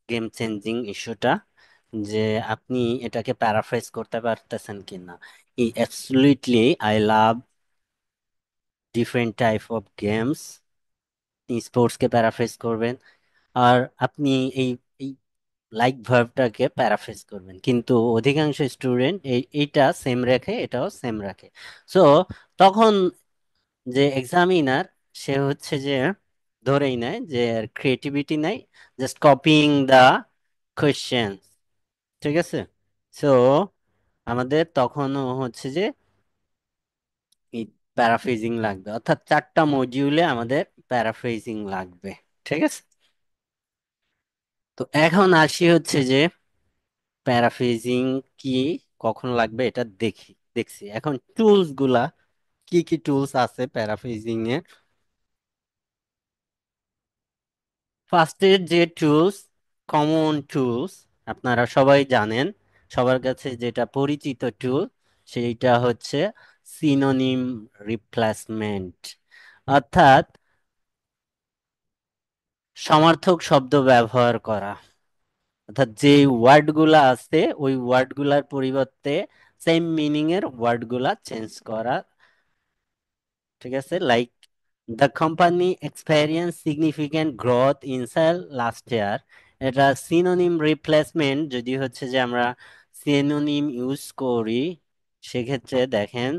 গেম চেঞ্জিং ইস্যুটা, যে আপনি এটাকে প্যারাফ্রেজ করতে পারতেছেন কিনা। Absolutely, I love different type of games। Sports K paraphrase করবেন, আর আপনি এই এই লাইক ভার্বটাকে প্যারাফ্রেজ করবেন, কিন্তু অধিকাংশ স্টুডেন্ট এইটা সেম রাখে, এটাও সেম রাখে। সো তখন যে এক্সামিনার, সে হচ্ছে যে ধরেই নেয় যে ক্রিয়েটিভিটি নাই, জাস্ট কপিং দা কোয়েশ্চেন। ঠিক আছে। সো আমাদের তখনও হচ্ছে যে এই প্যারাফ্রেজিং লাগবে, অর্থাৎ 4টা মডিউলে আমাদের প্যারাফ্রেজিং লাগবে। ঠিক আছে। তো এখন আসি হচ্ছে যে প্যারাফ্রেজিং কি, কখন লাগবে এটা দেখছি। এখন টুলস গুলা, কি কি টুলস আছে প্যারাফ্রেজিং এ। ফার্স্টের যে টুলস, কমন টুলস, আপনারা সবাই জানেন, সবার কাছে যেটা পরিচিত টুল, সেইটা হচ্ছে সিনোনিম রিপ্লেসমেন্ট। অর্থাৎ সমার্থক শব্দ ব্যবহার করা, অর্থাৎ যে ওয়ার্ড গুলা আছে ওই ওয়ার্ড গুলার পরিবর্তে সেম মিনিং এর ওয়ার্ড গুলা চেঞ্জ করা। ঠিক আছে। Like the company experience significant growth in sale last year, এটা সিনোনিম রিপ্লেসমেন্ট। যদি হচ্ছে যে আমরা সিনোনিম ইউজ করি, সেক্ষেত্রে দেখেন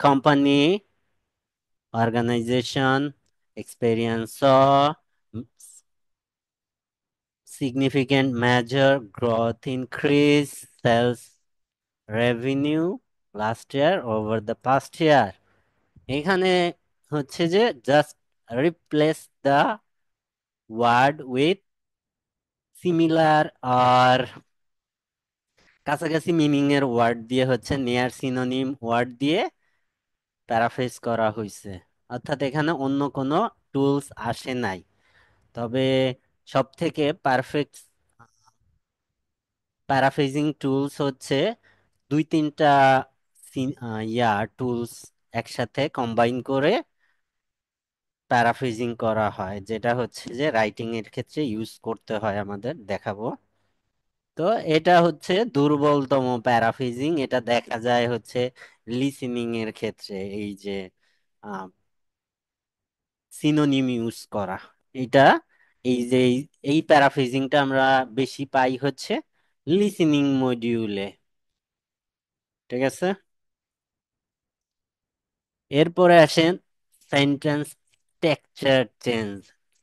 company, organisation, experience, significant measure growth increase sales revenue last year over the past year। এখানে হচ্ছে যে just replace the word with similar আর কাছাকাছি মিনিং এর ওয়ার্ড দিয়ে, হচ্ছে নিয়ার সিনোনিম ওয়ার্ড দিয়ে প্যারাফ্রেজ করা হয়েছে। অর্থাৎ এখানে অন্য কোনো টুলস আসে নাই। তবে সব থেকে পারফেক্ট প্যারাফ্রেজিং টুলস হচ্ছে দুই তিনটা টুলস একসাথে কম্বাইন করে প্যারাফ্রেজিং করা হয়, যেটা হচ্ছে যে রাইটিং এর ক্ষেত্রে ইউজ করতে হয় আমাদের, দেখাবো। তো এটা হচ্ছে দুর্বলতম প্যারাফ্রেজিং, এটা দেখা যায় হচ্ছে লিসেনিং এর ক্ষেত্রে, এই যে সিনোনিম ইউজ করা, এটা এই যে এই প্যারাফ্রেজিংটা আমরা বেশি পাই হচ্ছে লিসেনিং মডিউলে। ঠিক আছে। এরপরে আসেন sentence structure change.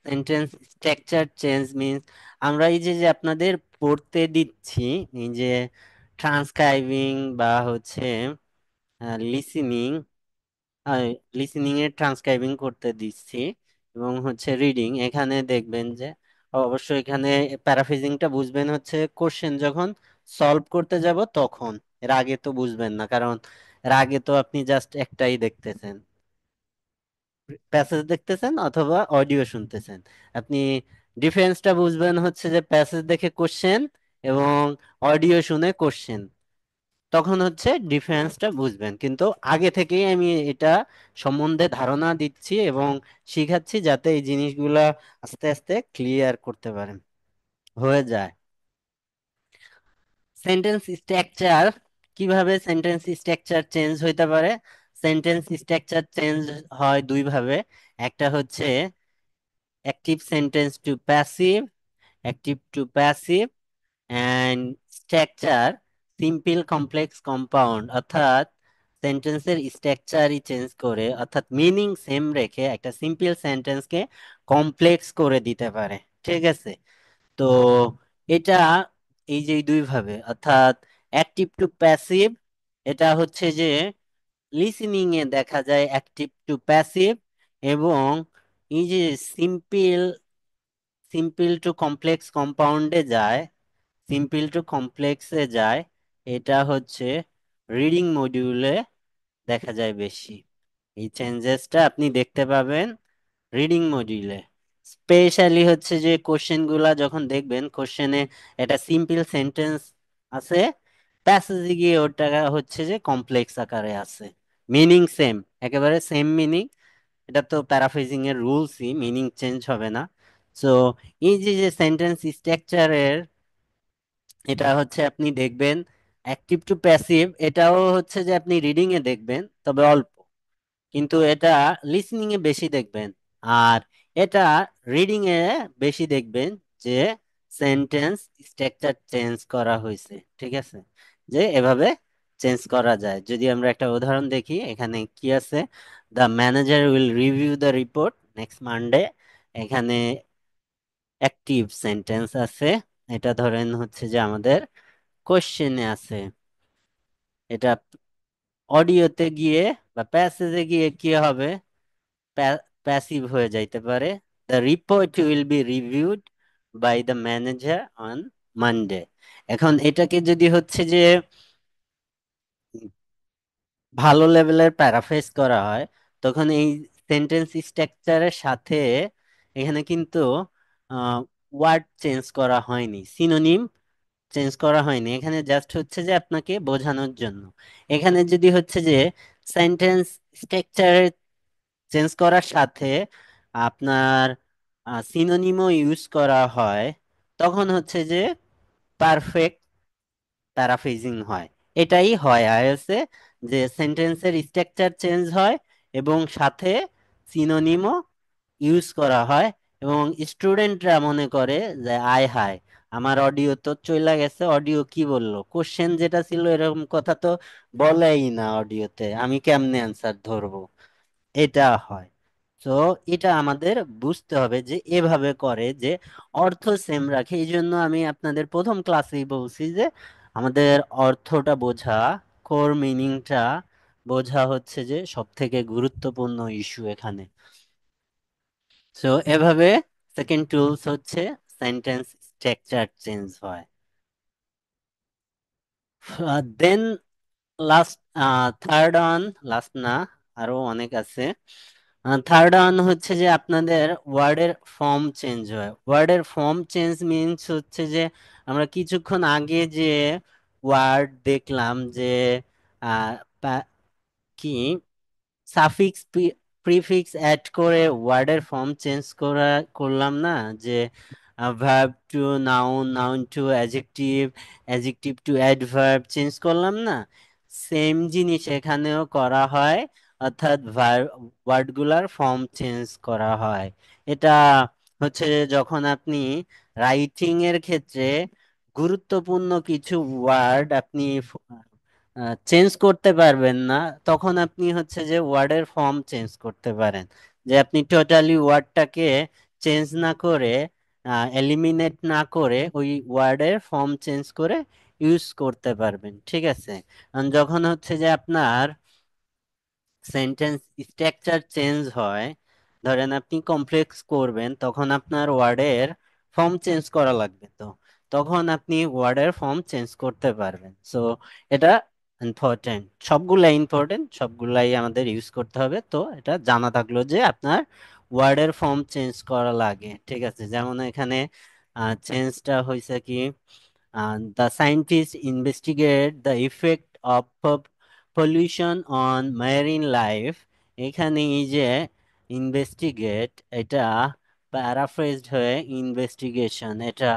Sentence structure change means আমরা এই যে যে আপনাদের পড়তে দিচ্ছি, এই যে ট্রান্সক্রাইবিং বা হচ্ছে লিসেনিং, লিসেনিং এর ট্রান্সক্রাইবিং করতে দিচ্ছি, এবং হচ্ছে রিডিং, এখানে দেখবেন যে অবশ্যই এখানে প্যারাফ্রেজিংটা বুঝবেন হচ্ছে কোশ্চেন যখন সলভ করতে যাব তখন। এর আগে তো বুঝবেন না, কারণ এর আগে তো আপনি জাস্ট একটাই দেখতেছেন, প্যাসেজ দেখতেছেন অথবা অডিও শুনতেছেন। আপনি ডিফারেন্সটা বুঝবেন হচ্ছে যে প্যাসেজ দেখে কোশ্চেন এবং অডিও শুনে কোশ্চেন, তখন হচ্ছে ডিফারেন্সটা বুঝবেন। কিন্তু আগে থেকেই আমি এটা সম্বন্ধে ধারণা দিচ্ছি এবং শিখাচ্ছি, যাতে এই জিনিসগুলা আস্তে আস্তে ক্লিয়ার করতে পারেন, হয়ে যায়। সেন্টেন্স স্ট্রাকচার, কিভাবে সেন্টেন্স স্ট্রাকচার চেঞ্জ হইতে পারে? সেন্টেন্স স্ট্রাকচার চেঞ্জ হয় দুই ভাবে। একটা হচ্ছে active sentence to passive, active to passive, and structure simple complex compound. অর্থাৎ সেন্টেন্সের স্ট্রাকচারই চেঞ্জ করে, অর্থাৎ মিনিং সেম রেখে একটা সিম্পল সেন্টেন্সকে কমপ্লেক্স করে দিতে পারে। ঠিক আছে। তো এটা এই যে দুই ভাবে, অর্থাৎ অ্যাক্টিভ টু প্যাসিভ, এটা হচ্ছে যে লিসেনিং এ দেখা যায় অ্যাক্টিভ টু প্যাসিভ, এবং এই যে সিম্পল সিম্পল টু কমপ্লেক্স কম্পাউন্ডে যায়, সিম্পল টু কমপ্লেক্সে যায়, এটা হচ্ছে রিডিং মডিউলে দেখা যায় বেশি। এই চেঞ্জেসটা আপনি দেখতে পাবেন রিডিং মডিউলে। স্পেশালি হচ্ছে যে কোশ্চেন গুলা যখন দেখবেন, কোশ্চেনে এটা সিম্পল সেন্টেন্স আছে, প্যাসেজে গিয়ে ওটা হচ্ছে যে কমপ্লেক্স আকারে আছে, মিনিং সেম, একেবারে সেম মিনিং। এটা তো প্যারাফ্রেজিং এর রুলসই, মিনিং চেঞ্জ হবে না। সো এই যে যে সেন্টেন্স স্ট্রাকচারের, এটা হচ্ছে আপনি দেখবেন অ্যাক্টিভ টু প্যাসিভ এটাও হচ্ছে যে আপনি রিডিং এ দেখবেন তবে অল্প, কিন্তু এটা লিসনিং এ বেশি দেখবেন। আর এটা রিডিং এ বেশি দেখবেন যে সেন্টেন্স স্ট্রাকচার চেঞ্জ করা হয়েছে, ঠিক আছে, যে এভাবে চেঞ্জ করা যায়। যদি আমরা একটা উদাহরণ দেখি, এখানে কি আছে, the manager will review the report next Monday. এখানে অ্যাক্টিভ সেন্টেন্স আছে, এটা ধরেন হচ্ছে যে আমাদের কোশ্চেনে আছে। এটা অডিওতে গিয়ে বা প্যাসেজে গিয়ে কি হবে, প্যাসিভ হয়ে যাইতে পারে। The report will be reviewed by the manager on Monday. এখন এটাকে যদি হচ্ছে যে ভালো লেভেলের প্যারাফ্রেজ করা হয়, তখন এই সেন্টেন্স স্ট্রাকচারের সাথে এখানে কিন্তু ওয়ার্ড চেঞ্জ করা হয়নি, সিনোনিম চেঞ্জ করা হয়নি, এখানে জাস্ট হচ্ছে যে আপনাকে বোঝানোর জন্য। এখানে যদি হচ্ছে যে সেন্টেন্স স্ট্রাকচার চেঞ্জ করার সাথে আপনার সিনোনিমও ইউজ করা হয়, তখন হচ্ছে যে পারফেক্ট প্যারাফ্রেজিং হয়। এটাই হয় আইএলটিএস এ, যে সেন্টেন্সের স্ট্রাকচার চেঞ্জ হয় এবং সাথে সিনোনিমও ইউজ করা হয়, এবং স্টুডেন্টরা মনে করে যে আয় হায়, আমার অডিও তো চইলা গেছে, অডিও কি বললো, কোশ্চেন যেটা ছিল এরকম কথা তো বলেই না অডিওতে, আমি কেমনে অ্যান্সার ধরবো, এটা হয়। তো এটা আমাদের বুঝতে হবে যে এভাবে করে যে অর্থ সেম রাখে। এই জন্য আমি আপনাদের প্রথম ক্লাসেই বলছি যে আমাদের অর্থটা বোঝা, কোর মিনিংটা বোঝা হচ্ছে যে সব থেকে গুরুত্বপূর্ণ ইস্যু এখানে। সো এভাবে সেকেন্ড টুলস হচ্ছে সেন্টেন্স স্ট্রাকচার চেঞ্জ হয়। দেন লাস্ট, থার্ড অন, লাস্ট না, আরো অনেক আছে। থার্ড অন হচ্ছে যে আপনাদের ওয়ার্ডের ফর্ম চেঞ্জ হয়। ওয়ার্ডের ফর্ম চেঞ্জ মিনস হচ্ছে যে আমরা কিছুক্ষণ আগে যে ওয়ার্ড দেখলাম যে আহ, কি সাফিক্স প্রিফিক্স অ্যাড করে ওয়ার্ডের ফর্ম চেঞ্জ করলাম না, যে verb to noun, noun to adjective, adjective to adverb change করলাম না, সেম জিনিস এখানেও করা হয়। অর্থাৎ ওয়ার্ডগুলার ফর্ম চেঞ্জ করা হয়। এটা হচ্ছে যে যখন আপনি রাইটিং এর ক্ষেত্রে গুরুত্বপূর্ণ কিছু ওয়ার্ড আপনি চেঞ্জ করতে পারবেন না, তখন আপনি হচ্ছে যে ওয়ার্ডের ফর্ম চেঞ্জ করতে পারেন। যে আপনি টোটালি ওয়ার্ডটাকে চেঞ্জ না করে, এলিমিনেট না করে, ওই ওয়ার্ডের ফর্ম চেঞ্জ করে ইউজ করতে পারবেন, ঠিক আছে। যখন হচ্ছে যে আপনার সেন্টেন্স স্ট্রাকচার চেঞ্জ হয়, ধরেন আপনি কমপ্লেক্স করবেন, তখন আপনার ওয়ার্ডের ফর্ম চেঞ্জ করা লাগবে, তো তখন আপনি ওয়ার্ডের ফর্ম চেঞ্জ করতে পারবেন। সো এটা ইম্পর্টেন্ট, সবগুলাই ইম্পর্টেন্ট, সবগুলাই আমাদের ইউজ করতে হবে। তো এটা জানা থাকলো যে আপনার ওয়ার্ডের ফর্ম চেঞ্জ করা লাগে, ঠিক আছে। যেমন এখানে চেঞ্জটা হয়েছে কি, the scientists investigate the effect of pollution on marine life। এখানে এই যে ইনভেস্টিগেট, এটা প্যারাফ্রেজড হয়ে ইনভেস্টিগেশন, এটা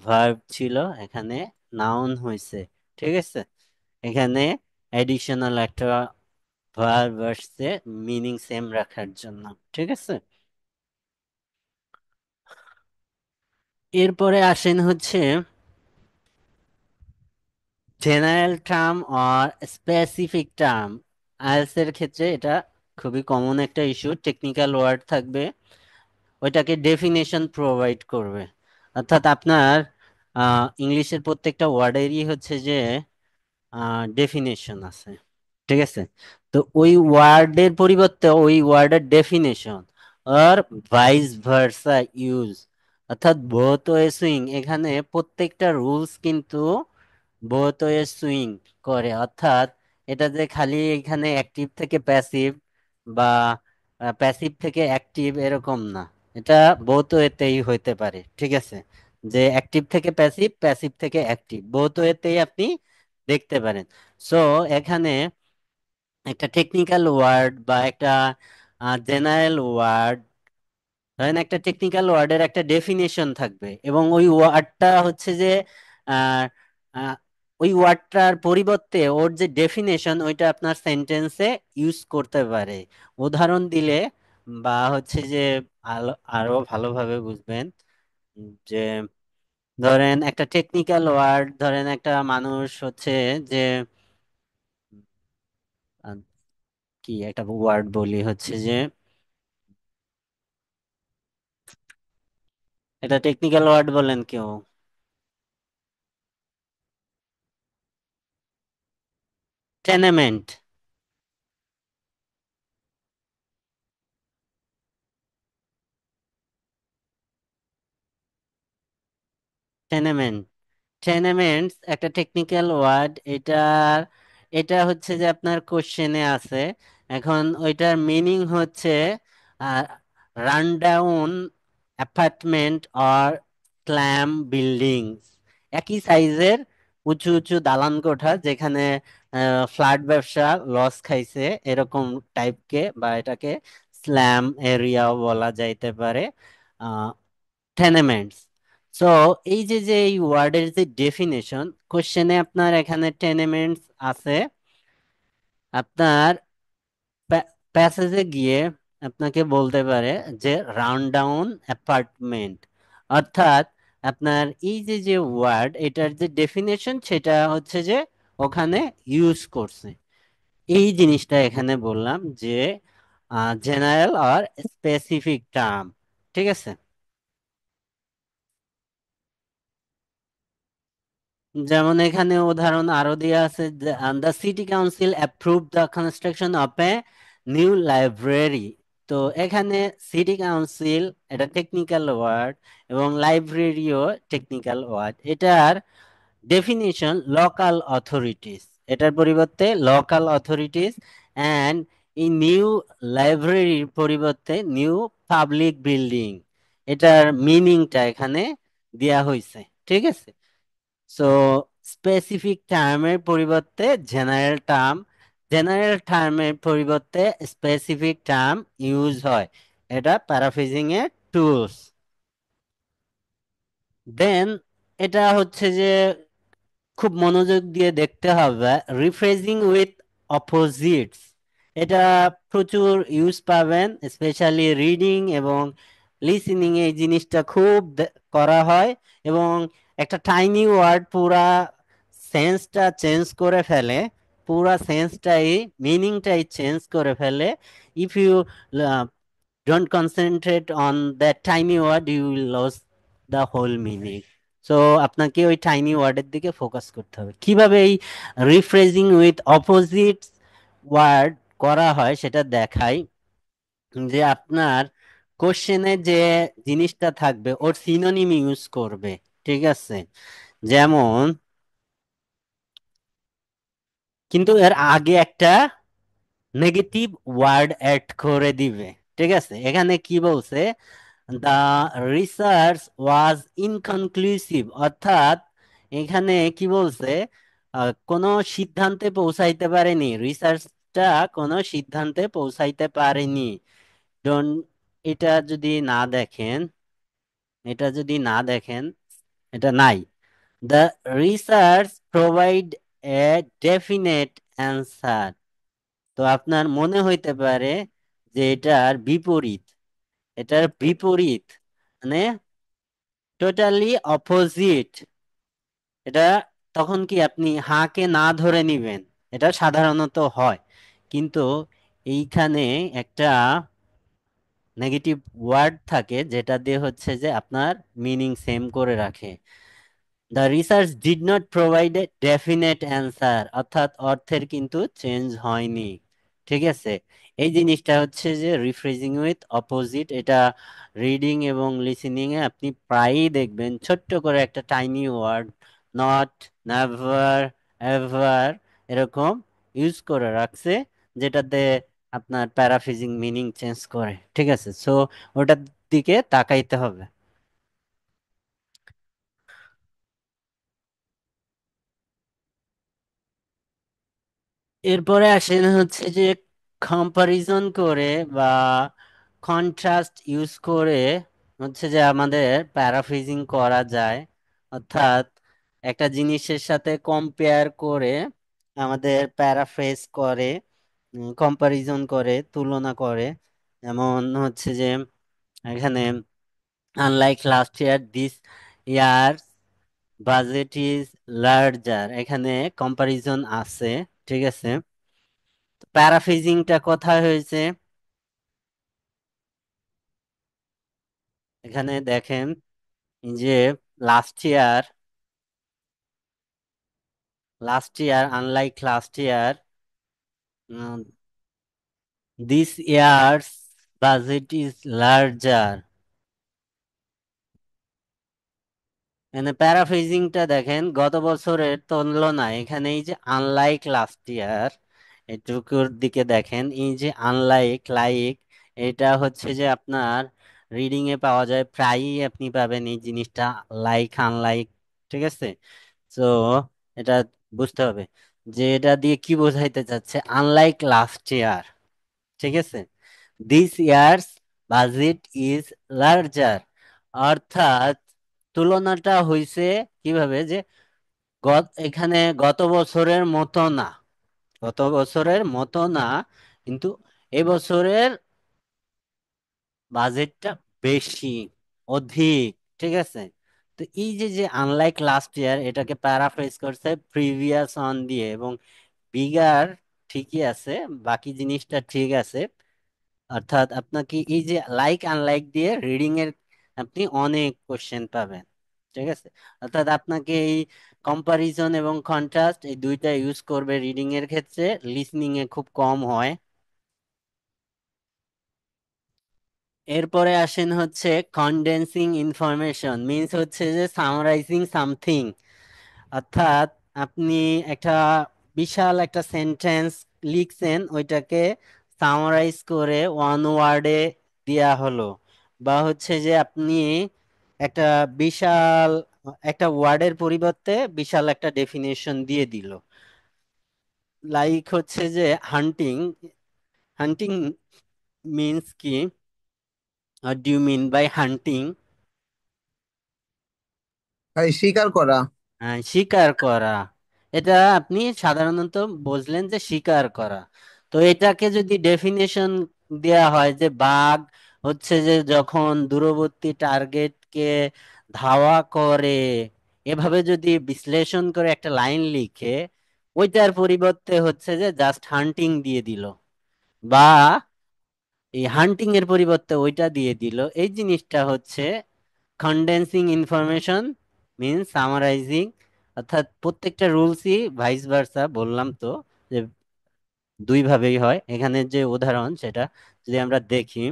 ভার্ব ছিল, এখানে নাউন হয়েছে, ঠিক আছে। এখানে এডিশনাল একটা ভার্ব আসছে মিনিং সেম রাখার জন্য, ঠিক আছে। এরপরে আসেন হচ্ছে জেনারেল টার্ম আর স্পেসিফিক টার্ম। আইএলটিএস এর ক্ষেত্রে এটা খুবই কমন একটা ইস্যু, টেকনিক্যাল ওয়ার্ড থাকবে, ওইটাকে ডেফিনেশন প্রোভাইড করবে। অর্থাৎ আপনার ইংলিশের প্রত্যেকটা ওয়ার্ডেরই হচ্ছে যে ডেফিনেশন আছে, ঠিক আছে। তো ওই ওয়ার্ডের পরিবর্তে ওই ওয়ার্ডের ডেফিনেশন আর ভাইস ভার্সা ইউজ, অর্থাৎ বোথ ওয়ে সুইং, এখানে প্রত্যেকটা রুলস কিন্তু বোথ ওয়ে সুইং করে। অর্থাৎ এটা যে খালি এখানে অ্যাক্টিভ থেকে প্যাসিভ বা প্যাসিভ থেকে অ্যাক্টিভ এরকম না, এটা বোথ ওয়েতেই হইতে পারে, ঠিক আছে। যে অ্যাক্টিভ থেকে প্যাসিভ, প্যাসিভ থেকে অ্যাক্টিভ, বোথ ওয়েতেই আপনি দেখতে পারেন। সো এখানে একটা টেকনিক্যাল ওয়ার্ড বা একটা জেনারেল ওয়ার্ড, ধরেন একটা টেকনিক্যাল ওয়ার্ডের একটা ডেফিনেশন থাকবে এবং ওই ওয়ার্ডটা হচ্ছে যে ওই ওয়ার্ডটার পরিবর্তে ওর যে ডেফিনেশন ওইটা আপনার সেন্টেন্সে ইউজ করতে পারে। উদাহরণ দিলে বা হচ্ছে যে আরো ভালোভাবে বুঝবেন, যে ধরেন একটা টেকনিক্যাল ওয়ার্ড, ধরেন একটা মানুষ হচ্ছে যে আহ, কি একটা ওয়ার্ড বলি, হচ্ছে যে এটা টেকনিক্যাল ওয়ার্ড বলেন কেউ। টেনেমেন্ট। টেনেমেন্ট। টেনেমেন্টস একটা টেকনিক্যাল ওয়ার্ড। এটা হচ্ছে যে আপনার কোশ্চেনে আছে। এখন ওইটার মিনিং হচ্ছে run down apartment or slam buildings, একই সাইজের উঁচু উঁচু দালান কোঠা যেখানে ফ্ল্যাট ব্যবসা লস খাইছে, এরকম টাইপকে বা এটাকে স্ল্যাম এরিয়াও বলা যাইতে পারে, টেনেমেন্টস। সো এই যে যে এই ওয়ার্ডের যে ডেফিনেশন, কোশ্চেনে আপনার এখানে টেনেমেন্টস আছে, আপনার প্যাসেজে গিয়ে আপনাকে বলতে পারে যে রাউন্ড ডাউন অ্যাপার্টমেন্ট, অর্থাৎ আপনার এই যে যে ওয়ার্ড এটার যে ডেফিনেশন সেটা হচ্ছে যে ওখানে ইউজ করছে। এই জিনিসটা এখানে বললাম যে জেনারেল আর স্পেসিফিক টার্ম। ঠিক আছে। যেমন এখানে উদাহরণ আরো দেওয়া আছে, the city council approve the construction of a new library. তো এখানে সিটি কাউন্সিল এটা টেকনিক্যাল ওয়ার্ড এবং লাইব্রেরিও টেকনিক্যাল ওয়ার্ড। এটার ডেফিনিশন লোকাল অথরিটিস, এটার পরিবর্তে লোকাল অথরিটিস, অ্যান্ড এই নিউ লাইব্রেরির পরিবর্তে নিউ পাবলিক বিল্ডিং। এটার মিনিংটা এখানে দেয়া হয়েছে। ঠিক আছে। সো স্পেসিফিক টার্মের পরিবর্তে জেনারেল টার্ম, জেনারেল টার্মের পরিবর্তে স্পেসিফিক টার্ম ইউজ হয়। এটা প্যারাফ্রেজিং এর টুলস। দেন এটা হচ্ছে যে খুব মনোযোগ দিয়ে দেখতে হবে, রিফ্রেজিং উইথ অপোজিটস। এটা প্রচুর ইউজ পাবেন, স্পেশালি রিডিং এবং লিসেনিং এই জিনিসটা খুব করা হয়। এবং একটা টাইনি ওয়ার্ড পুরা সেন্সটা চেঞ্জ করে ফেলে, পুরা সেন্সটাই মিনিংটাই চেঞ্জ করে ফেলে। If you don't concentrate on that tiny word, you will lose the whole meaning. So আপনাকে ওই টাইনি ওয়ার্ডের দিকে ফোকাস করতে হবে। কিভাবে এই রিফ্রেজিং উইথ অপোজিট ওয়ার্ড করা হয় সেটা দেখাই, যে আপনার কোশ্চেনে যে জিনিসটা থাকবে ওর সিনোনিম ইউজ করবে। ঠিক আছে। যেমন, কিন্তু এর আগে একটা নেগেটিভ ওয়ার্ড অ্যাড করে দিবে। ঠিক আছে। এখানে কি বলছে, দা রিসার্চ ওয়াজ ইনকনক্লুসিভ, অর্থাৎ এখানে কি বলছে, কোনো সিদ্ধান্তে পৌঁছাইতে পারেনি, রিসার্চটা কোনো সিদ্ধান্তে পৌঁছাইতে পারেনি। ডোন্ট, এটা যদি না দেখেন, এটা যদি না দেখেন, এটা নাই। The research provide a definite answer. তো আপনার মনে হইতে পারে যে এটার বিপরীত, এটার বিপরীত মানে টোটালি অপোজিট। এটা তখন কি আপনি হাঁকে না ধরে নিবেন, এটা সাধারণত হয়। কিন্তু এইখানে একটা নেগেটিভ ওয়ার্ড থাকে যেটা দিয়ে হচ্ছে যে আপনার মিনিং সেম করে রাখে। The research did not provide a definite answer, অর্থাৎ অর্থের কিন্তু চেঞ্জ হয়নি। ঠিক আছে। এই জিনিসটা হচ্ছে যে রিফ্রেজিং উইথ অপোজিট। এটা রিডিং এবং লিসেনিং এ আপনি প্রায়ই দেখবেন ছোট্ট করে একটা tiny word, not, never, ever, এরকম ইউজ করে রাখছে, যেটাতে আপনার প্যারাফ্রেজিং মিনিং চেঞ্জ করে। ঠিক আছে। সো ওটার দিকে তাকাইতে হবে। এরপরে আসেন হচ্ছে যে কম্পারিজন করে বা কন্ট্রাস্ট ইউজ করে হচ্ছে যে আমাদের প্যারাফ্রেজিং করা যায়। অর্থাৎ একটা জিনিসের সাথে কম্পেয়ার করে, আমাদের প্যারাফ্রেজ করে, কম্পারিজন করে, তুলনা করে। যেমন হচ্ছে যে এখানে unlike last year this year budget is larger, এখানে কম্পারিজন আছে। ঠিক আছে, প্যারাফ্রেজিংটা কোথায় হয়েছে? এখানে দেখেন যে last year, unlike last year, this year's budget is larger. মানে প্যারাফ্রেজিংটা দেখেন, গত বছরের তুলনায় এখানে এই যে আনলাইক লাস্ট ইয়ার, এটুকুর দিকে দেখেন, এই যে আনলাইক লাইক, এটা হচ্ছে যে আপনার রিডিং এ পাওয়া যায়, প্রায়ই আপনি পাবেন এই জিনিসটা, লাইক আনলাইক। ঠিক আছে, তো এটা বুঝতে হবে যে এটা দিয়ে কি বোঝাইতে চাচ্ছে। আনলাইক লাস্ট ইয়ার, ঠিক আছে, this year's budget is larger, অর্থাৎ তুলনাটা হইছে কিভাবে, যে এখানে গত বছরের মতো না, গত বছরের মতো না, কিন্তু এবছরের বাজেটটা বেশি, অধিক। ঠিক আছে, তো এই যে যে আনলাইক লাস্ট ইয়ার, এটাকে প্যারাফ্রেজ করছে প্রিভিয়াস অন দিয়ে, এবং বিগার ঠিকই আছে, বাকি জিনিসটা ঠিক আছে। অর্থাৎ আপনাকে এই যে লাইক আনলাইক দিয়ে রিডিং এর আপনি অনেক কোশ্চেন পাবেন। ঠিক আছে, অর্থাৎ আপনাকে এই কম্পারিজন এবং কন্ট্রাস্ট এই দুইটা ইউজ করবে রিডিং এর ক্ষেত্রে, লিসনিং এ খুব কম হয়। এরপরে আসেন হচ্ছে কনডেন্সিং ইনফরমেশন, মিন্স হচ্ছে যে সামারাইজিং সামথিং। অর্থাৎ আপনি একটা বিশাল একটা সেন্টেন্স লিখছেন, ওইটাকে সামারাইজ করে ওয়ান ওয়ার্ডে দেয়া হলো, বা হচ্ছে যে আপনি একটা বিশাল একটা ওয়ার্ডের পরিবর্তে বিশাল একটা ডেফিনেশন দিয়ে দিল। লাইক হচ্ছে যে হান্টিং, হান্টিং মিন্স কি, what do you mean by hunting? ভাই স্বীকার করা। হ্যাঁ, স্বীকার করা। এটা আপনি সাধারণত বুঝলেন যে স্বীকার করা। তো এটাকে যদি ডেফিনেশন দেয়া হয় যে বাঘ হচ্ছে যে যখন দূরবর্তী টার্গেটকে ধাওয়া করে, এভাবে যদি বিশ্লেষণ করে একটা লাইন লিখে, ওইটার পরিবর্তে হচ্ছে যে জাস্ট হান্টিং দিয়ে দিল, বা এই হান্টিং এর পরিবর্তে ওইটা দিয়ে দিল, এই জিনিসটা হচ্ছে কন্ডেন্সিং ইনফরমেশন, মিনস সামারাইজিং। অর্থাৎ প্রত্যেকটা রুলসই ভাইস ভার্সা, বললাম তো যে দুই ভাবেই হয়। এখানে যে উদাহরণ সেটা যদি আমরা দেখি,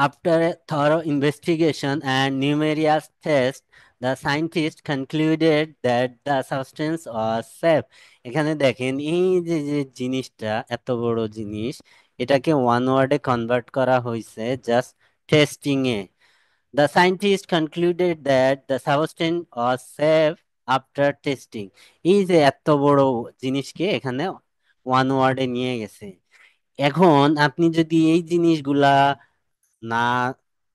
after a thorough investigation and numerous tests, the scientists concluded that the substance was safe. এখানে দেখেন এই যে যে জিনিসটা, এত বড় জিনিস, এটাকে ওয়ান ওয়ার্ডে কনভার্ট করা হয়েছে just testing A. The scientists concluded that the substance was safe after testing. এই যে এত বড় জিনিসকে এখানে ওয়ান ওয়ার্ডে নিয়ে গেছে। এখন আপনি যদি এই জিনিসগুলা না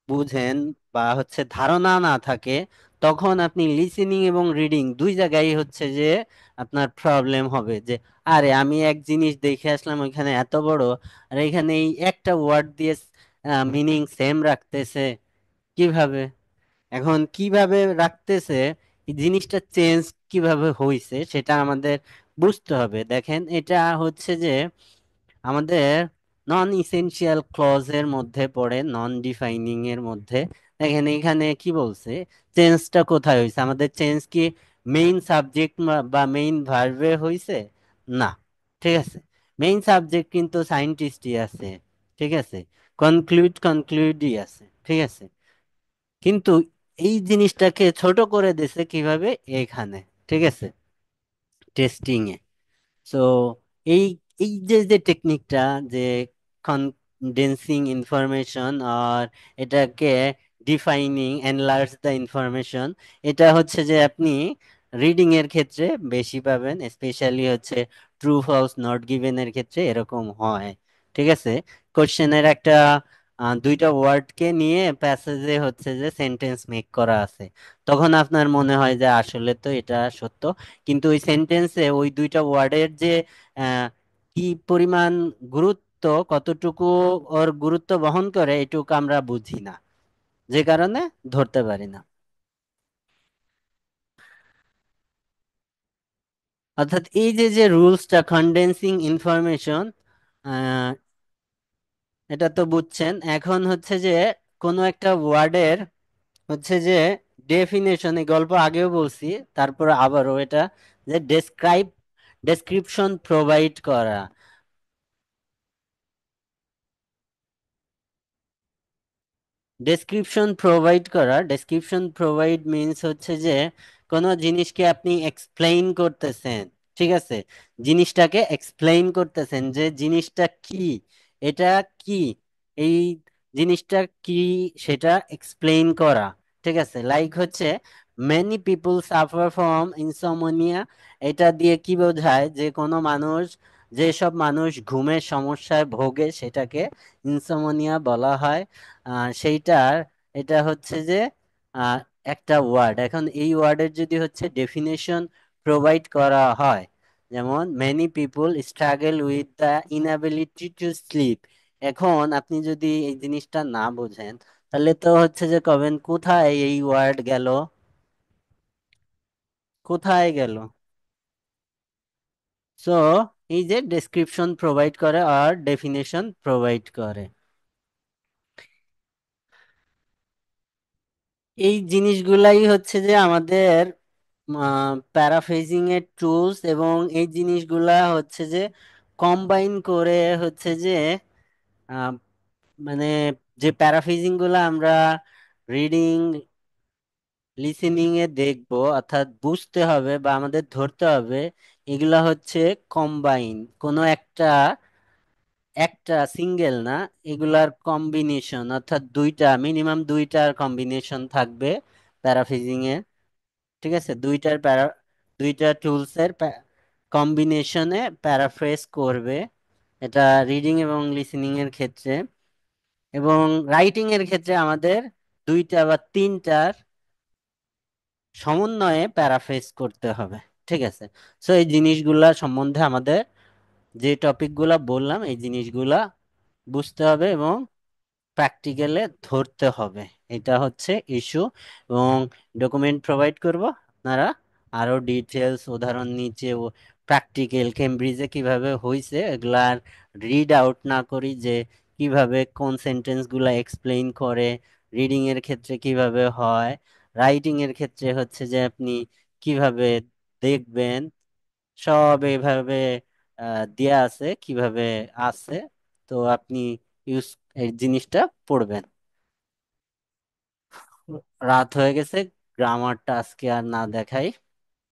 বুঝেন, বা হচ্ছে ধারণা না থাকে, তখন আপনি লিসেনিং এবং রিডিং দুই জায়গায় হচ্ছে যে আপনার প্রবলেম হবে, যে আরে আমি এক জিনিস দেখে আসলাম ওইখানে এত বড়, আর এখানে এই একটা ওয়ার্ড দিয়ে মিনিং সেম রাখতেছে, কিভাবে? এখন কিভাবে রাখতেছে, এই জিনিসটা চেঞ্জ কিভাবে হয়েছে সেটা আমাদের বুঝতে হবে। দেখেন, এটা হচ্ছে যে আমাদের নন ইসেনশিয়াল ক্লজের মধ্যে পড়ে, নন ডিফাইনিং এর মধ্যে। দেখেন এখানে কি বলছে, চেঞ্জটা কোথায় হয়েছে, আমাদের চেঞ্জ কি মেইন সাবজেক্ট বা মেইন ভার্বে হয়েছে? না। ঠিক আছে, মেইন সাবজেক্ট কিন্তু সায়েন্টিস্টই আছে। ঠিক আছে, কনক্লুডই আছে। ঠিক আছে, কিন্তু এই জিনিসটাকে ছোট করে দিছে কিভাবে, এখানে। ঠিক আছে, টেস্টিং এ। সো এই এই যে যে টেকনিকটা, যে কনডেন্সিং ইনফরমেশন আর এটাকে ডিফাইনিং এনলার্জ দ্য ইনফরমেশন, এটা হচ্ছে যে আপনি রিডিং এর ক্ষেত্রে বেশি পাবেন, স্পেশালি হচ্ছে ট্রু ফলস নট গিভেন এর ক্ষেত্রে এরকম হয়। ঠিক আছে, কোশ্চেনের একটা দুইটা ওয়ার্ডকে নিয়ে প্যাসেজে হচ্ছে যে সেন্টেন্স মেক করা আছে, তখন আপনার মনে হয় যে আসলে তো এটা সত্য। কিন্তু ওই সেন্টেন্সে ওই দুইটা ওয়ার্ডের যে আহ, কি পরিমাণ গুরুত্ব, কতটুকু ওর গুরুত্ব বহন করে, এটুকু আমরা বুঝি না, যে কারণে ধরতে পারি না। অর্থাৎ এই যে যে রুলসটা, কনডেন্সিং ইনফরমেশন, এটা তো বুঝছেন। এখন হচ্ছে যে কোনো একটা ওয়ার্ডের হচ্ছে যে ডেফিনেশন, এই গল্প আগেও বলছি, তারপর আবারও এটা, যে ডেসক্রিপশন প্রোভাইড করা। ডেসক্রিপশন প্রোভাইড মিন্স হচ্ছে যে কোনো জিনিসকে আপনি এক্সপ্লেইন করতেছেন, ঠিক আছে, জিনিসটাকে এক্সপ্লেইন করতেছেন যে জিনিসটা কি, এটা কি, এই জিনিসটা কি, সেটা এক্সপ্লেইন করা। ঠিক আছে, লাইক হচ্ছে many people suffer from insomnia, এটা দিয়ে কি বোঝায় যে কোনো মানুষ, যেসব মানুষ ঘুমের সমস্যায় ভোগে সেটাকে ইনসোমনিয়া বলা হয়। সেইটার, এটা হচ্ছে যে আহ, একটা ওয়ার্ড। এখন এই ওয়ার্ডের যদি হচ্ছে ডেফিনেশন প্রোভাইড করা হয়, যেমন many people struggle with the inability to sleep, এখন আপনি যদি এই জিনিসটা না বোঝেন, তাহলে তো হচ্ছে যে কবেন কোথায় এই ওয়ার্ড গেল, কোথায় গেল। সো এই যে ডেসক্রিপশন প্রোভাইড করে আর ডেফিনেশন প্রোভাইড করে, এই জিনিসগুলাই হচ্ছে যে আমাদের প্যারাফ্রেজিং এর টুলস। এবং এই জিনিসগুলা হচ্ছে যে কম্বাইন করে হচ্ছে যে আহ, মানে যে প্যারাফ্রেজিং গুলা আমরা রিডিং লিসেনিং এ দেখবো, অর্থাৎ বুঝতে হবে বা আমাদের ধরতে হবে, এগুলা হচ্ছে কম্বাইন, কোনো একটা একটা সিঙ্গেল না, এগুলার কম্বিনেশন, অর্থাৎ দুইটা, মিনিমাম দুইটার কম্বিনেশন থাকবে প্যারাফ্রেজিং এ। ঠিক আছে, দুইটা টুলস এর কম্বিনেশনে প্যারাফ্রেজ করবে, এটা রিডিং এবং লিসেনিং এর ক্ষেত্রে। এবং রাইটিং এর ক্ষেত্রে আমাদের দুইটা বা তিনটার সমন্বয়ে প্যারাফ্রেজ করতে হবে। ঠিক আছে, সো এই জিনিসগুলা সম্বন্ধে আমাদের, যে টপিকগুলা বললাম, এই জিনিসগুলা বুঝতে হবে এবং প্র্যাকটিক্যালে ধরতে হবে, এটা হচ্ছে ইস্যু। এবং ডকুমেন্ট প্রোভাইড করব, আপনারা আরো ডিটেলস উদাহরণ নিচে প্র্যাকটিক্যাল কেমব্রিজে কিভাবে হয়েছে এগুলার রিড আউট না করি, যে কিভাবে কোন সেন্টেন্স গুলা এক্সপ্লেইন করে, রিডিং এর ক্ষেত্রে কিভাবে হয়, রাইটিং এর ক্ষেত্রে হচ্ছে যে আপনি কিভাবে দেখবেন, সব এইভাবে দেয়া আছে কিভাবে আছে। তো আপনি ইউজ এই জিনিসটা পড়বেন। রাত হয়ে গেছে, গ্রামারটা আজকে আর না দেখাই।